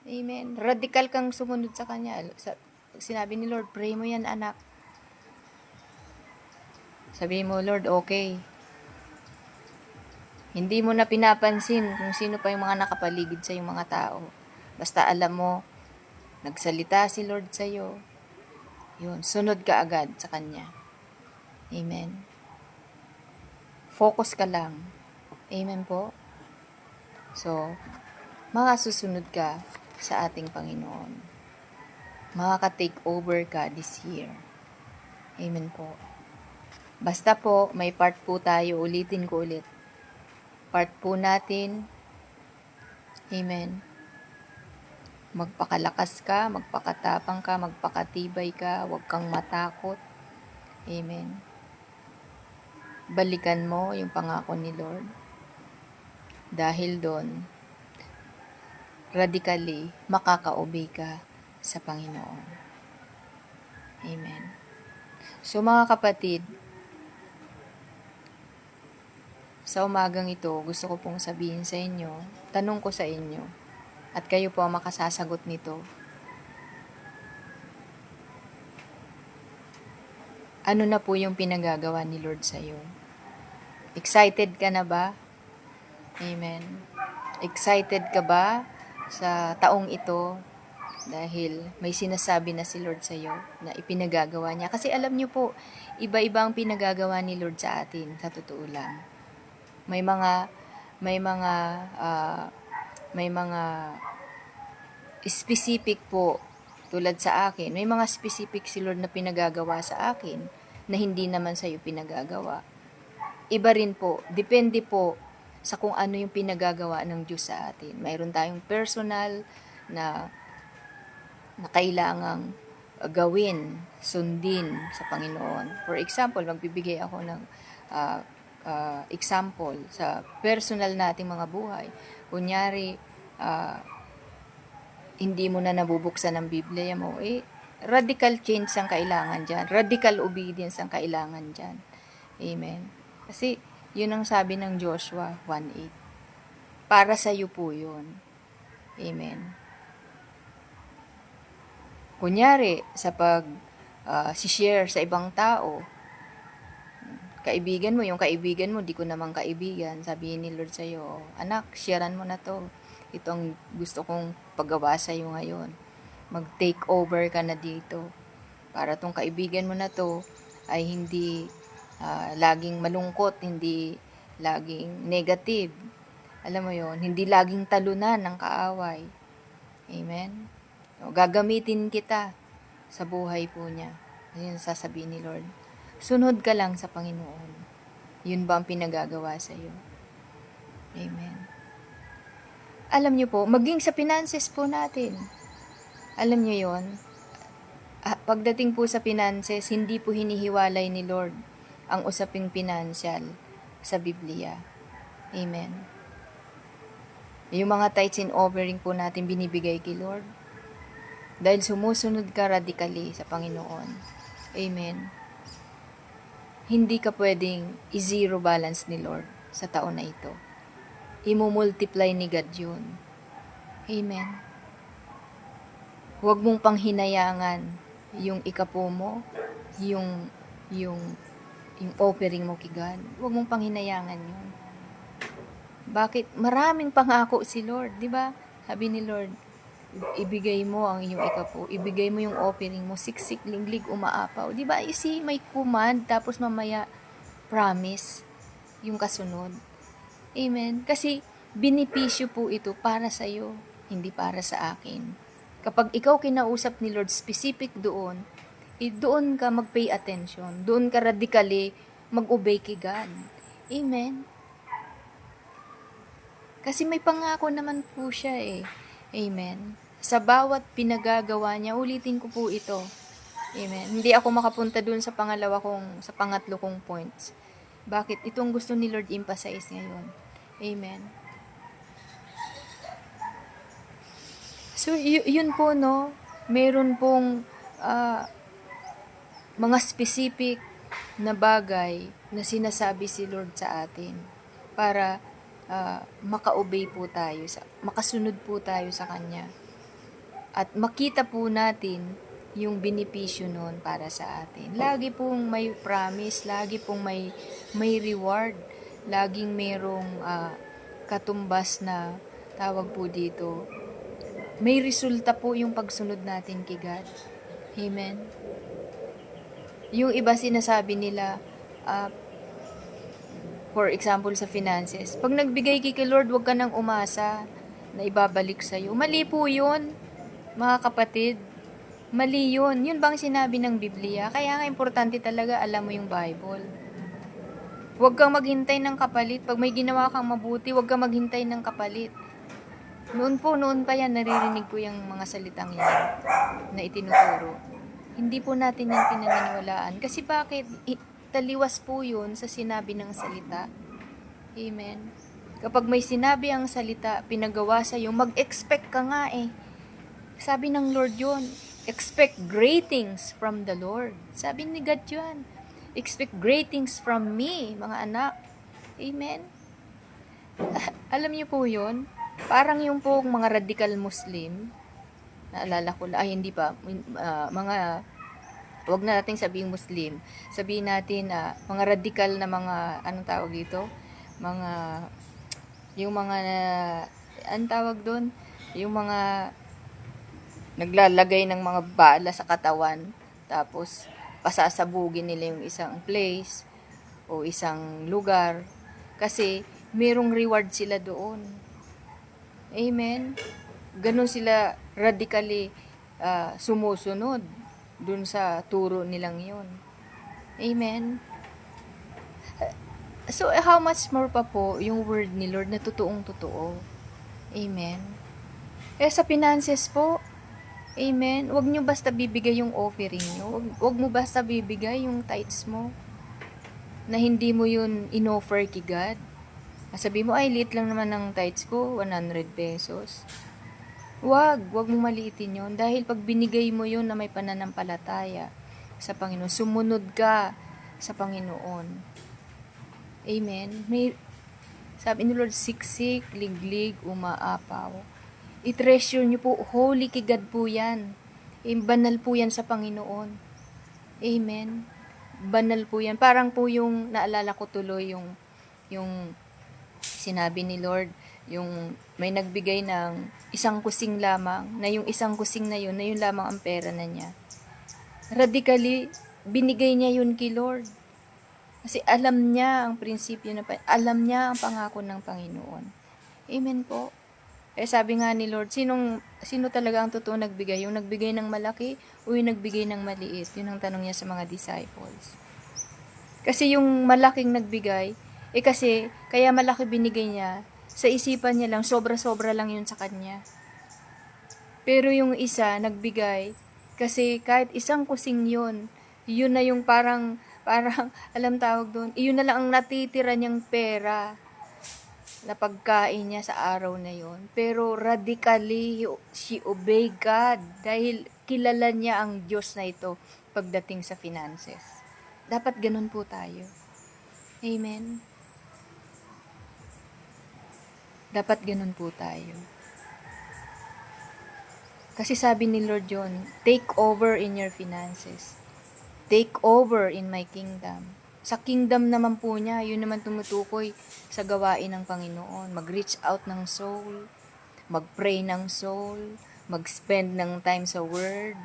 Amen. Radical kang sumunod sa Kanya. Pag sinabi ni Lord, pray mo yan, anak. Sabi mo, Lord, okay. Hindi mo na pinapansin kung sino pa yung mga nakapaligid sa yung mga tao. Basta alam mo, nagsalita si Lord sa iyo. Yun, sunod ka agad sa Kanya. Amen. Focus ka lang. Amen po. So, makasusunod ka sa ating Panginoon. Makaka-take over ka this year. Amen po. Basta po, may part po tayo, ulitin ko ulit. Part po natin, amen, magpakalakas ka, magpakatapang ka, magpakatibay ka, huwag kang matakot. Amen. Balikan mo yung pangako ni Lord. Dahil doon, radically, makaka-obey ka sa Panginoon. Amen. So mga kapatid, sa umagang ito, gusto ko pong sabihin sa inyo, tanong ko sa inyo, at kayo po ang makasasagot nito. Ano na po yung pinagagawa ni Lord sa iyo? Excited ka na ba? Amen. Excited ka ba sa taong ito? Dahil may sinasabi na si Lord sa iyo na ipinagagawa niya. Kasi alam niyo po, iba-iba ang pinagagawa ni Lord sa atin, sa totoo lang. May mga specific po tulad sa akin. May mga specific si Lord na pinagagawa sa akin na hindi naman sa iyo pinagagawa. Iba rin po, depende po sa kung ano yung pinagagawa ng Diyos sa atin. Mayroon tayong personal na kailangang gawin, sundin sa Panginoon. For example, magbibigay ako ng example sa personal nating mga buhay. Kunyari, hindi mo na nabubuksan ang Biblia mo, radical change ang kailangan dyan. Radical obedience ang kailangan dyan. Amen. Kasi, yun ang sabi ng Joshua 1:8. Para sa iyo po yun. Amen. Kunyari, sa si-share sa ibang tao, kaibigan mo, yung kaibigan mo, di ko namang kaibigan, sabihin ni Lord sa'yo, anak, sharean mo na to. Ito ang gusto kong paggawa sa'yo ngayon. Mag-take over ka na dito. Para tong kaibigan mo na to ay hindi laging malungkot, hindi laging negative. Alam mo yon, hindi laging talunan ng kaaway. Amen? So, gagamitin kita sa buhay po niya. Ayun sasabihin ni Lord. Sunod ka lang sa Panginoon. Yun ba ang pinagagawa sa iyo? Amen. Alam niyo po, maging sa finances po natin. Alam niyo yon. Pagdating po sa finances, hindi po hinihiwalay ni Lord ang usaping financial sa Biblia. Amen. Yung mga tithes and offering po natin binibigay kay Lord. Dahil sumusunod ka radically sa Panginoon. Amen. Hindi ka pwedeng i-zero balance ni Lord sa taon na ito. Imumultiply ni God yun. Amen. Huwag mong panghinayangan yung ikapo mo, yung offering mo kay God. Huwag mong panghinayangan yun. Bakit? Maraming pangako si Lord, di ba? Sabi ni Lord, ibigay mo ang iyong ikapo, ibigay mo yung offering mo, siksik, linglig, umaapaw. Di ba? You see, may command, tapos mamaya, promise yung kasunod. Amen? Kasi benepisyo po ito para sa iyo, hindi para sa akin. Kapag ikaw kinausap ni Lord specific doon, doon ka mag-pay attention. Doon ka radically mag-obey kay God. Amen? Kasi may pangako naman po siya eh. Amen? Sa bawat pinagagawa niya, ulitin ko po ito. Amen? Hindi ako makapunta doon sa pangatlo kong points. Bakit? Itong gusto ni Lord emphasize ngayon. Amen? So, yun po, no? Meron pong mga specific na bagay na sinasabi si Lord sa atin para maka-obey po tayo, makasunod po tayo sa Kanya. At makita po natin yung benepisyo nun para sa atin. Lagi pong may promise, lagi pong may reward, laging merong katumbas na tawag po dito. May resulta po yung pagsunod natin kay God. Amen. Yung iba sinasabi nila, for example sa finances, pag nagbigay kay Lord, huwag ka nang umasa na ibabalik sa'yo. Mali po yun, mga kapatid. Mali yun. Yun bang sinabi ng Biblia? Kaya nga importante talaga alam mo yung Bible. Huwag kang maghintay ng kapalit. Pag may ginawa kang mabuti, huwag kang maghintay ng kapalit. Noon pa yan, naririnig ko yung mga salitang yan na itinuturo. Hindi po natin yan pinaniniwalaan. Kasi bakit? Taliwas po yun sa sinabi ng salita. Amen. Kapag may sinabi ang salita, pinagawa sa'yo, mag-expect ka nga eh. Sabi ng Lord yun, expect great things from the Lord. Sabi ni God yun, expect great things from me, mga anak. Amen. Alam niyo po yun? Parang yung po mga radical Muslim, naalala ko na, hindi pa, mga, wag na natin sabihin Muslim, sabihin natin, mga radical na mga, anong tawag dito? Yung mga, anong tawag doon? Yung mga, naglalagay ng mga bala sa katawan, tapos, pasasabugin nila yung isang place, o isang lugar, kasi, merong reward sila doon. Amen? Ganon sila radically sumusunod dun sa turo nilang yun. Amen? So, how much more pa po yung word ni Lord na totoong-totoo? Amen? Sa finances po, amen? Huwag nyo basta bibigay yung offering nyo. Huwag mo basta bibigay yung tithes mo na hindi mo yun in-offer kay God. Sabi mo, ay, liit lang naman ng tithes ko, 100 pesos. Wag mo maliitin yun. Dahil pag binigay mo yun na may pananampalataya sa Panginoon, sumunod ka sa Panginoon. Amen. Sabi ni Lord, siksik, liglig, umaapaw. I-treasure nyo po, holy kay God po yan. Banal po yan sa Panginoon. Amen. Banal po yan. Parang po yung, naalala ko tuloy yung sinabi ni Lord, yung may nagbigay ng isang kusing lamang, na yung isang kusing na yun lamang ang pera na niya. Radically, binigay niya yun kay Lord. Kasi alam niya ang prinsipyo alam niya ang pangako ng Panginoon. Amen po. Sabi nga ni Lord, sino talaga ang totoo nagbigay? Yung nagbigay ng malaki o yung nagbigay ng maliit? Yun ang tanong niya sa mga disciples. Kasi yung malaking nagbigay, kasi kaya malaki binigay niya, sa isipan niya lang, sobra-sobra lang yun sa kanya. Pero yung isa, nagbigay, kasi kahit isang kusing yun na yung parang, alam tawag doon, yun na lang ang natitira niyang pera na pagkain niya sa araw na yun. Pero radically, she obeyed God dahil kilala niya ang Diyos na ito pagdating sa finances. Dapat ganun po tayo. Amen. Dapat ganun po tayo. Kasi sabi ni Lord John, take over in your finances. Take over in my kingdom. Sa kingdom naman po niya, yun naman tumutukoy sa gawain ng Panginoon. Mag-reach out ng soul, mag-pray ng soul, mag-spend ng time sa word.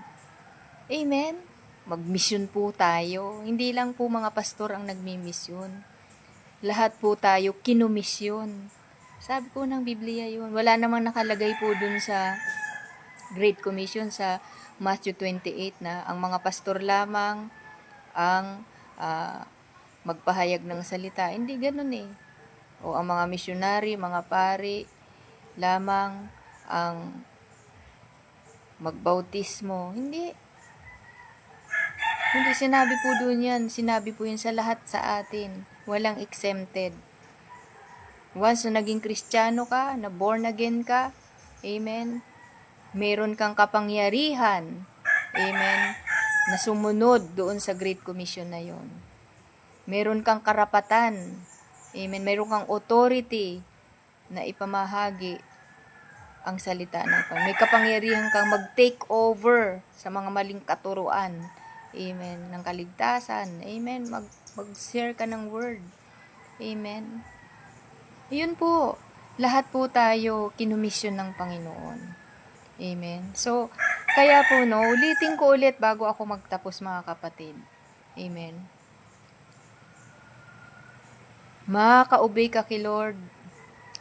Amen? Magmisyon po tayo. Hindi lang po mga pastor ang nagmimisyon. Lahat po tayo kinumisyon. Sabi po ng Biblia yun. Wala namang nakalagay po dun sa Great Commission sa Matthew 28 na ang mga pastor lamang ang magpahayag ng salita. Hindi ganun eh. O ang mga misyonary, mga pari lamang ang magbautismo. Hindi. Hindi sinabi po doon yan. Sinabi po yun sa lahat sa atin. Walang exempted. Once na naging Kristiyano ka, na born again ka, amen, meron kang kapangyarihan, amen, na sumunod doon sa Great Commission na yon. Meron kang karapatan, amen, meron kang authority na ipamahagi ang salita ng Panginoon. May kapangyarihan kang mag-take over sa mga maling katuruan, amen, ng kaligtasan, amen, mag-share ka ng word, amen. Yun po, lahat po tayo kinumisyon ng Panginoon. Amen. So, kaya po ulitin ko ulit bago ako magtapos mga kapatid. Amen. Makaka-obey ka kay Lord.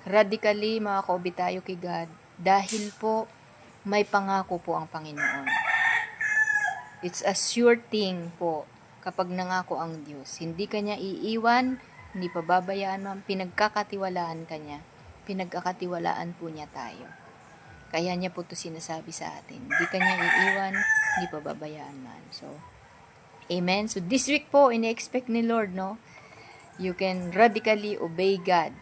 Radically makaka-obey tayo kay God. Dahil po, may pangako po ang Panginoon. It's a sure thing po kapag nangako ang Diyos. Hindi ka niya iiwan, hindi pababayaan mo, pinagkakatiwalaan ka niya. Pinagkakatiwalaan po niya tayo. Kaya niya po ito sinasabi sa atin. Hindi ka niya iiwan, hindi pababayaan man. So, amen. So, this week po, ina-expect ni Lord, you can radically obey God.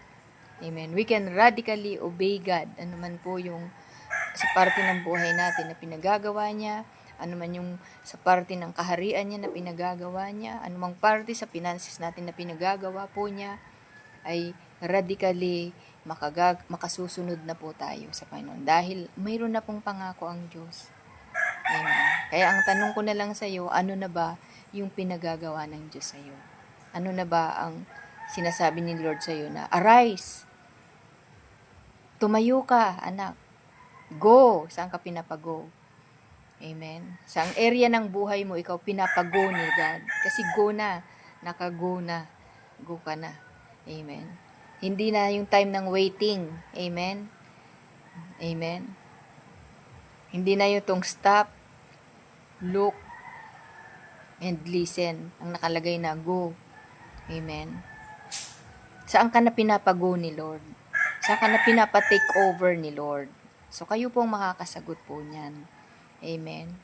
Amen. We can radically obey God. Ano man po yung sa parte ng buhay natin na pinagagawa niya, ano man yung sa parte ng kaharian niya na pinagagawa niya, ano mang parte sa finances natin na pinagagawa po niya, ay radically makasusunod na po tayo sa Panginoon. Dahil mayroon na pong pangako ang Diyos. Amen. Kaya ang tanong ko na lang sa iyo, ano na ba yung pinagagawa ng Diyos sa iyo? Ano na ba ang sinasabi ni Lord sa iyo na, arise, tumayo ka, anak, go, saan ka pinapago? Amen. Sa ang area ng buhay mo, ikaw pinapago ni God. Kasi go na, nakago na, go ka na. Amen. Hindi na yung time ng waiting. Amen. Amen. Hindi na yung tong stop, look, and listen. Ang nakalagay na go. Amen. Saan ka na pinapago ni Lord? Saan ka na pinapa-take over ni Lord? So, kayo pong makakasagot po niyan. Amen.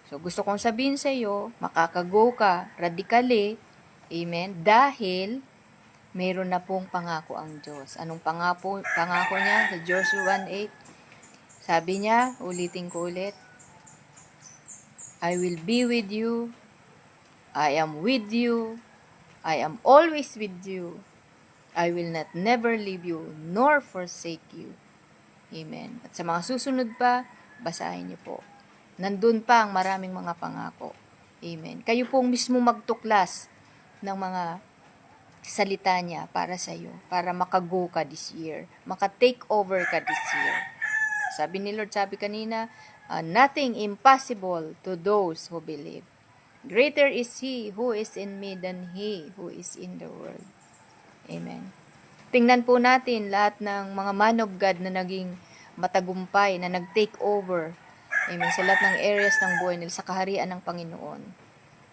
So, gusto kong sabihin sa iyo, makakago ka radically. Amen. Dahil, mayroon na pong pangako ang Diyos. Anong pangako niya? Sa Joshua 1:8. Sabi niya, ulitin ko ulit, I will be with you. I am with you. I am always with you. I will not never leave you nor forsake you. Amen. At sa mga susunod pa, basahin niyo po. Nandun pa ang maraming mga pangako. Amen. Kayo pong mismo magtuklas ng mga salita niya para sa iyo, para makago ka this year, maka-take over ka this year. Sabi ni Lord, sabi kanina, nothing impossible to those who believe. Greater is He who is in me than he who is in the world. Amen. Tingnan po natin lahat ng mga man of God na naging matagumpay, na nag-take over. Amen. Sa lahat ng areas ng buhay nila, sa kaharian ng Panginoon.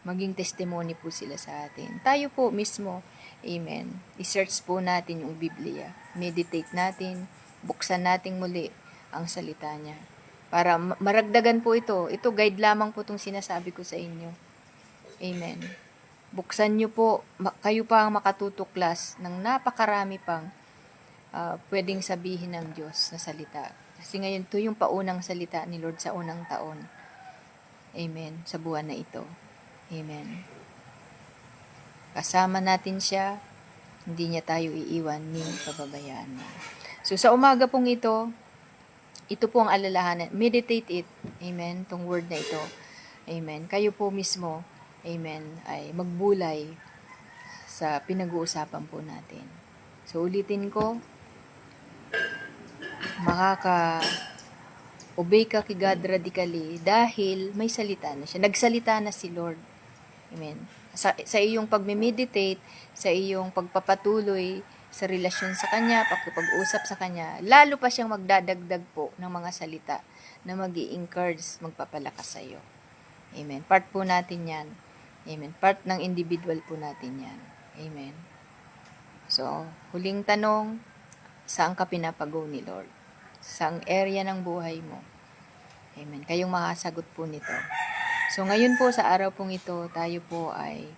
Maging testimony po sila sa atin. Tayo po mismo, amen, i-search po natin yung Biblia. Meditate natin, buksan natin muli ang salita niya. Para maragdagan po ito. Ito, guide lamang po itong sinasabi ko sa inyo. Amen. Buksan niyo po, kayo pa ang makatutuklas ng napakarami pang pwedeng sabihin ng Diyos na salita. Kasi ngayon, ito yung paunang salita ni Lord sa unang taon. Amen. Sa buwan na ito. Amen. Kasama natin siya, hindi niya tayo iiwan ni pababayaan mo. So sa umaga pong ito po ang alalahanan. Meditate it. Amen. Itong word na ito. Amen. Kayo po mismo, amen, ay magbulay sa pinag-uusapan po natin. So ulitin ko, Obey ka kay God radically dahil may salita na siya. Nagsalita na si Lord. Amen. Sa iyong pagme-meditate, sa iyong pagpapatuloy sa relasyon sa Kanya, pag-usap sa Kanya, lalo pa siyang magdadagdag po ng mga salita na mag-i-encourage, magpapalakas sa iyo. Amen. Part po natin yan. Amen. Part ng individual po natin yan. Amen. So, huling tanong, saan ka pinapago ni Lord? Saang area ng buhay mo? Amen. Kayong makasagot po nito. So, ngayon po sa araw pong ito, tayo po ay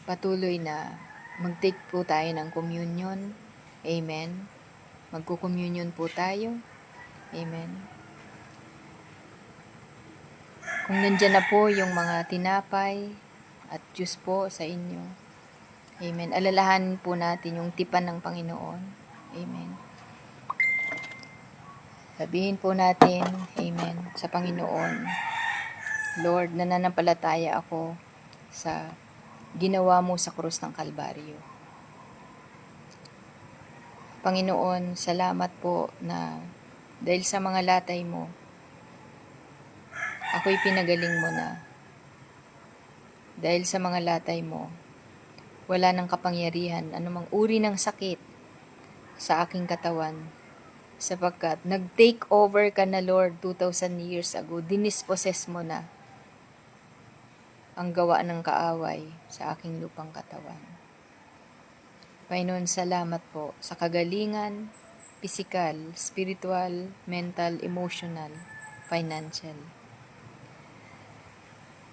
patuloy na mag-take po tayo ng communion. Amen. Magko-communion po tayo. Amen. Kung nandyan na po yung mga tinapay at juice po sa inyo. Amen. Alalahanin po natin yung tipan ng Panginoon. Amen. Sabihin po natin, Amen, sa Panginoon, Lord, nananampalataya ako sa ginawa mo sa krus ng Kalbaryo. Panginoon, salamat po na dahil sa mga latay mo, ako'y pinagaling mo na. Dahil sa mga latay mo, wala nang kapangyarihan, anumang uri ng sakit sa aking katawan, sapagkat nag-take over ka na, Lord, 2,000 years ago. Dinisposes mo na ang gawa ng kaaway sa aking lupang katawan. Panginoon, salamat po sa kagalingan, physical, spiritual, mental, emotional, financial.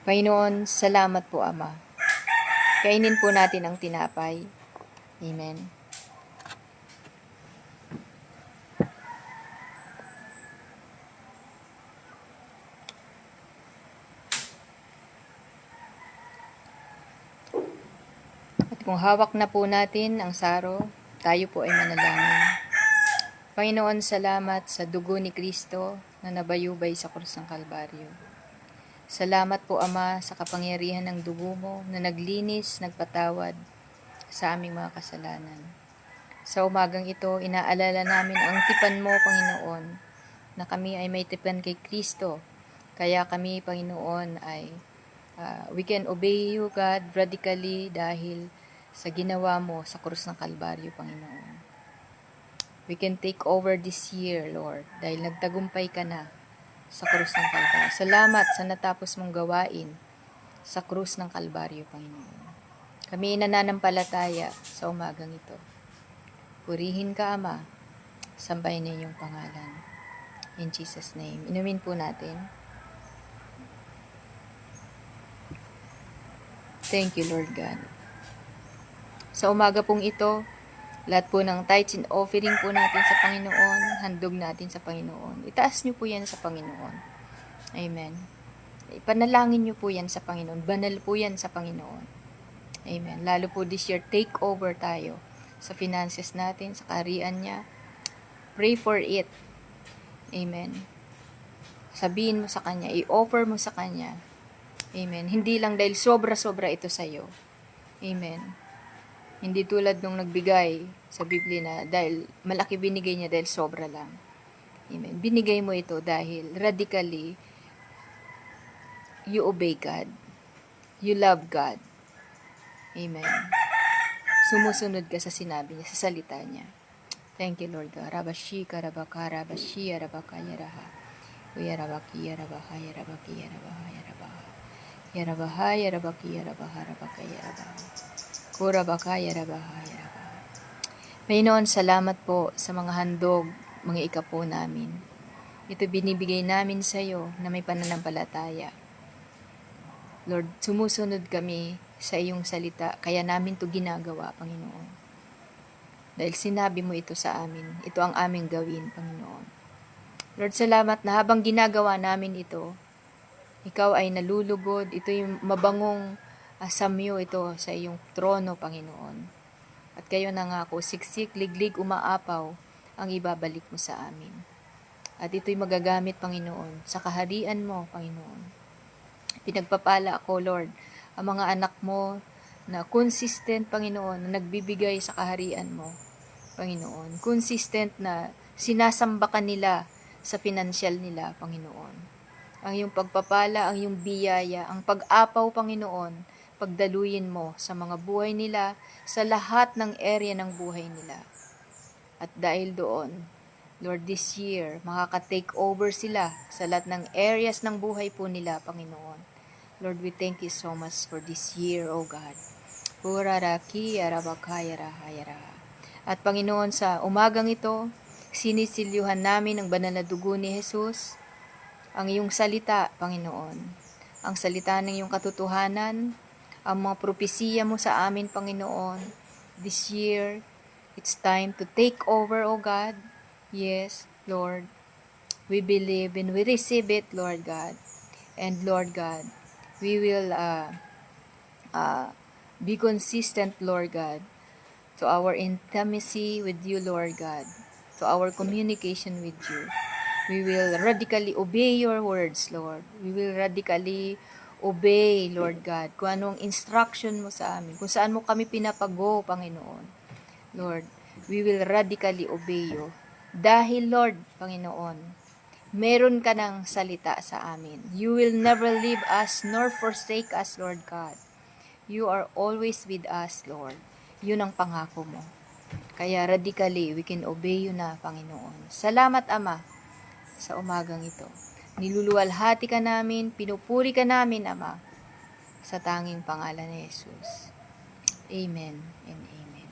Panginoon, salamat po, Ama. Kainin po natin ang tinapay. Amen. At kung hawak na po natin ang saro, tayo po ay manalangin. Panginoon, salamat sa dugo ni Kristo na nabayubay sa krus ng Kalbaryo. Salamat po, Ama, sa kapangyarihan ng dugo mo na naglinis, nagpatawad sa aming mga kasalanan. Sa umagang ito, inaalala namin ang tipan mo, Panginoon, na kami ay may tipan kay Kristo. Kaya kami, Panginoon, ay we can obey you, God, radically dahil sa ginawa mo sa krus ng Kalbaryo, Panginoon. We can take over this year, Lord, dahil nagtagumpay ka na sa krus ng Kalbaryo. Salamat sa natapos mong gawain sa krus ng Kalbaryo, Panginoon. Kami nananampalataya sa umagang ito. Purihin ka, Ama. Sambahin na iyong pangalan. In Jesus' name. Inumin po natin. Thank you, Lord God. Sa umaga pong ito, lahat po ng tithes and offering po natin sa Panginoon, handog natin sa Panginoon. Itaas niyo po yan sa Panginoon. Amen. Ipanalangin niyo po yan sa Panginoon. Banal po yan sa Panginoon. Amen. Lalo po this year, take over tayo sa finances natin, sa kaharian niya. Pray for it. Amen. Sabihin mo sa Kanya, i-offer mo sa Kanya. Amen. Hindi lang dahil sobra-sobra ito sa'yo. Amen. Hindi tulad nung nagbigay sa Biblia na dahil malaki binigay niya dahil sobra lang. Amen. Binigay mo ito dahil radically you obey God. You love God. Amen. Sumusunod ka sa sinabi niya, sa salita niya. Thank you, Lord God. Rabashi, karabaka, rabashi, arabaka, yaraha. Uyarabaki, yarabaha, yarabaki, yarabaha, yarabaha. Yarabaha, yarabaki, yarabaha, rabaka, yarabaha. Kurabaka, yarabaha, yarabaha. Panginoon, salamat po sa mga handog, mga ikapo namin. Ito binibigay namin sa iyo na may pananampalataya. Lord, sumusunod kami sa iyong salita, kaya namin ito ginagawa, Panginoon. Dahil sinabi mo ito sa amin, ito ang aming gawin, Panginoon. Lord, salamat na habang ginagawa namin ito, ikaw ay nalulugod, ito yung mabangong samyo ito sa iyong trono, Panginoon. At kayo nangako, siksik, liglig, umaapaw, ang ibabalik mo sa amin. At ito'y magagamit, Panginoon, sa kaharian mo, Panginoon. Pinagpapala ako, Lord, ang mga anak mo na consistent, Panginoon, na nagbibigay sa kaharian mo, Panginoon. Consistent na sinasamba ka nila sa financial nila, Panginoon. Ang iyong pagpapala, ang iyong biyaya, ang pag-apaw, Panginoon, pagdaluyin mo sa mga buhay nila, sa lahat ng area ng buhay nila. At dahil doon, Lord, this year, makaka-take over sila sa lahat ng areas ng buhay po nila, Panginoon. Lord, we thank you so much for this year, O God. Puraraki, arabakayara, hayara. At Panginoon, sa umagang ito, sinisilyuhan namin ang banal na dugo ni Jesus, ang iyong salita, Panginoon. Ang salita ng iyong katotohanan, ang mga propesiya mo sa amin, Panginoon. This year, it's time to take over, O God. Yes, Lord. We believe and we receive it, Lord God. And Lord God, we will be consistent, Lord God, to our intimacy with you, Lord God, to our communication with you. We will radically obey your words, Lord. We will radically obey, Lord God, kung anong instruction mo sa amin, kung saan mo kami pinapago, Panginoon. Lord, we will radically obey you. Dahil, Lord, Panginoon, meron ka ng salita sa amin. You will never leave us nor forsake us, Lord God. You are always with us, Lord. Yun ang pangako mo. Kaya radically, we can obey you na, Panginoon. Salamat, Ama, sa umagang ito. Niluluwalhati ka namin, pinupuri ka namin, Ama, sa tanging pangalan ni Jesus. Amen and amen.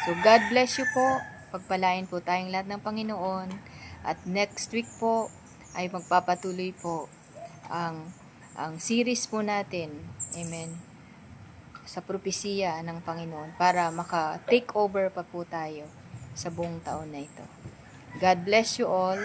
So God bless you po. Pagpalain po tayong lahat ng Panginoon. At next week po ay magpapatuloy po ang series po natin. Amen. Sa propesiya ng Panginoon para maka-take over pa po tayo sa buong taon na ito. God bless you all.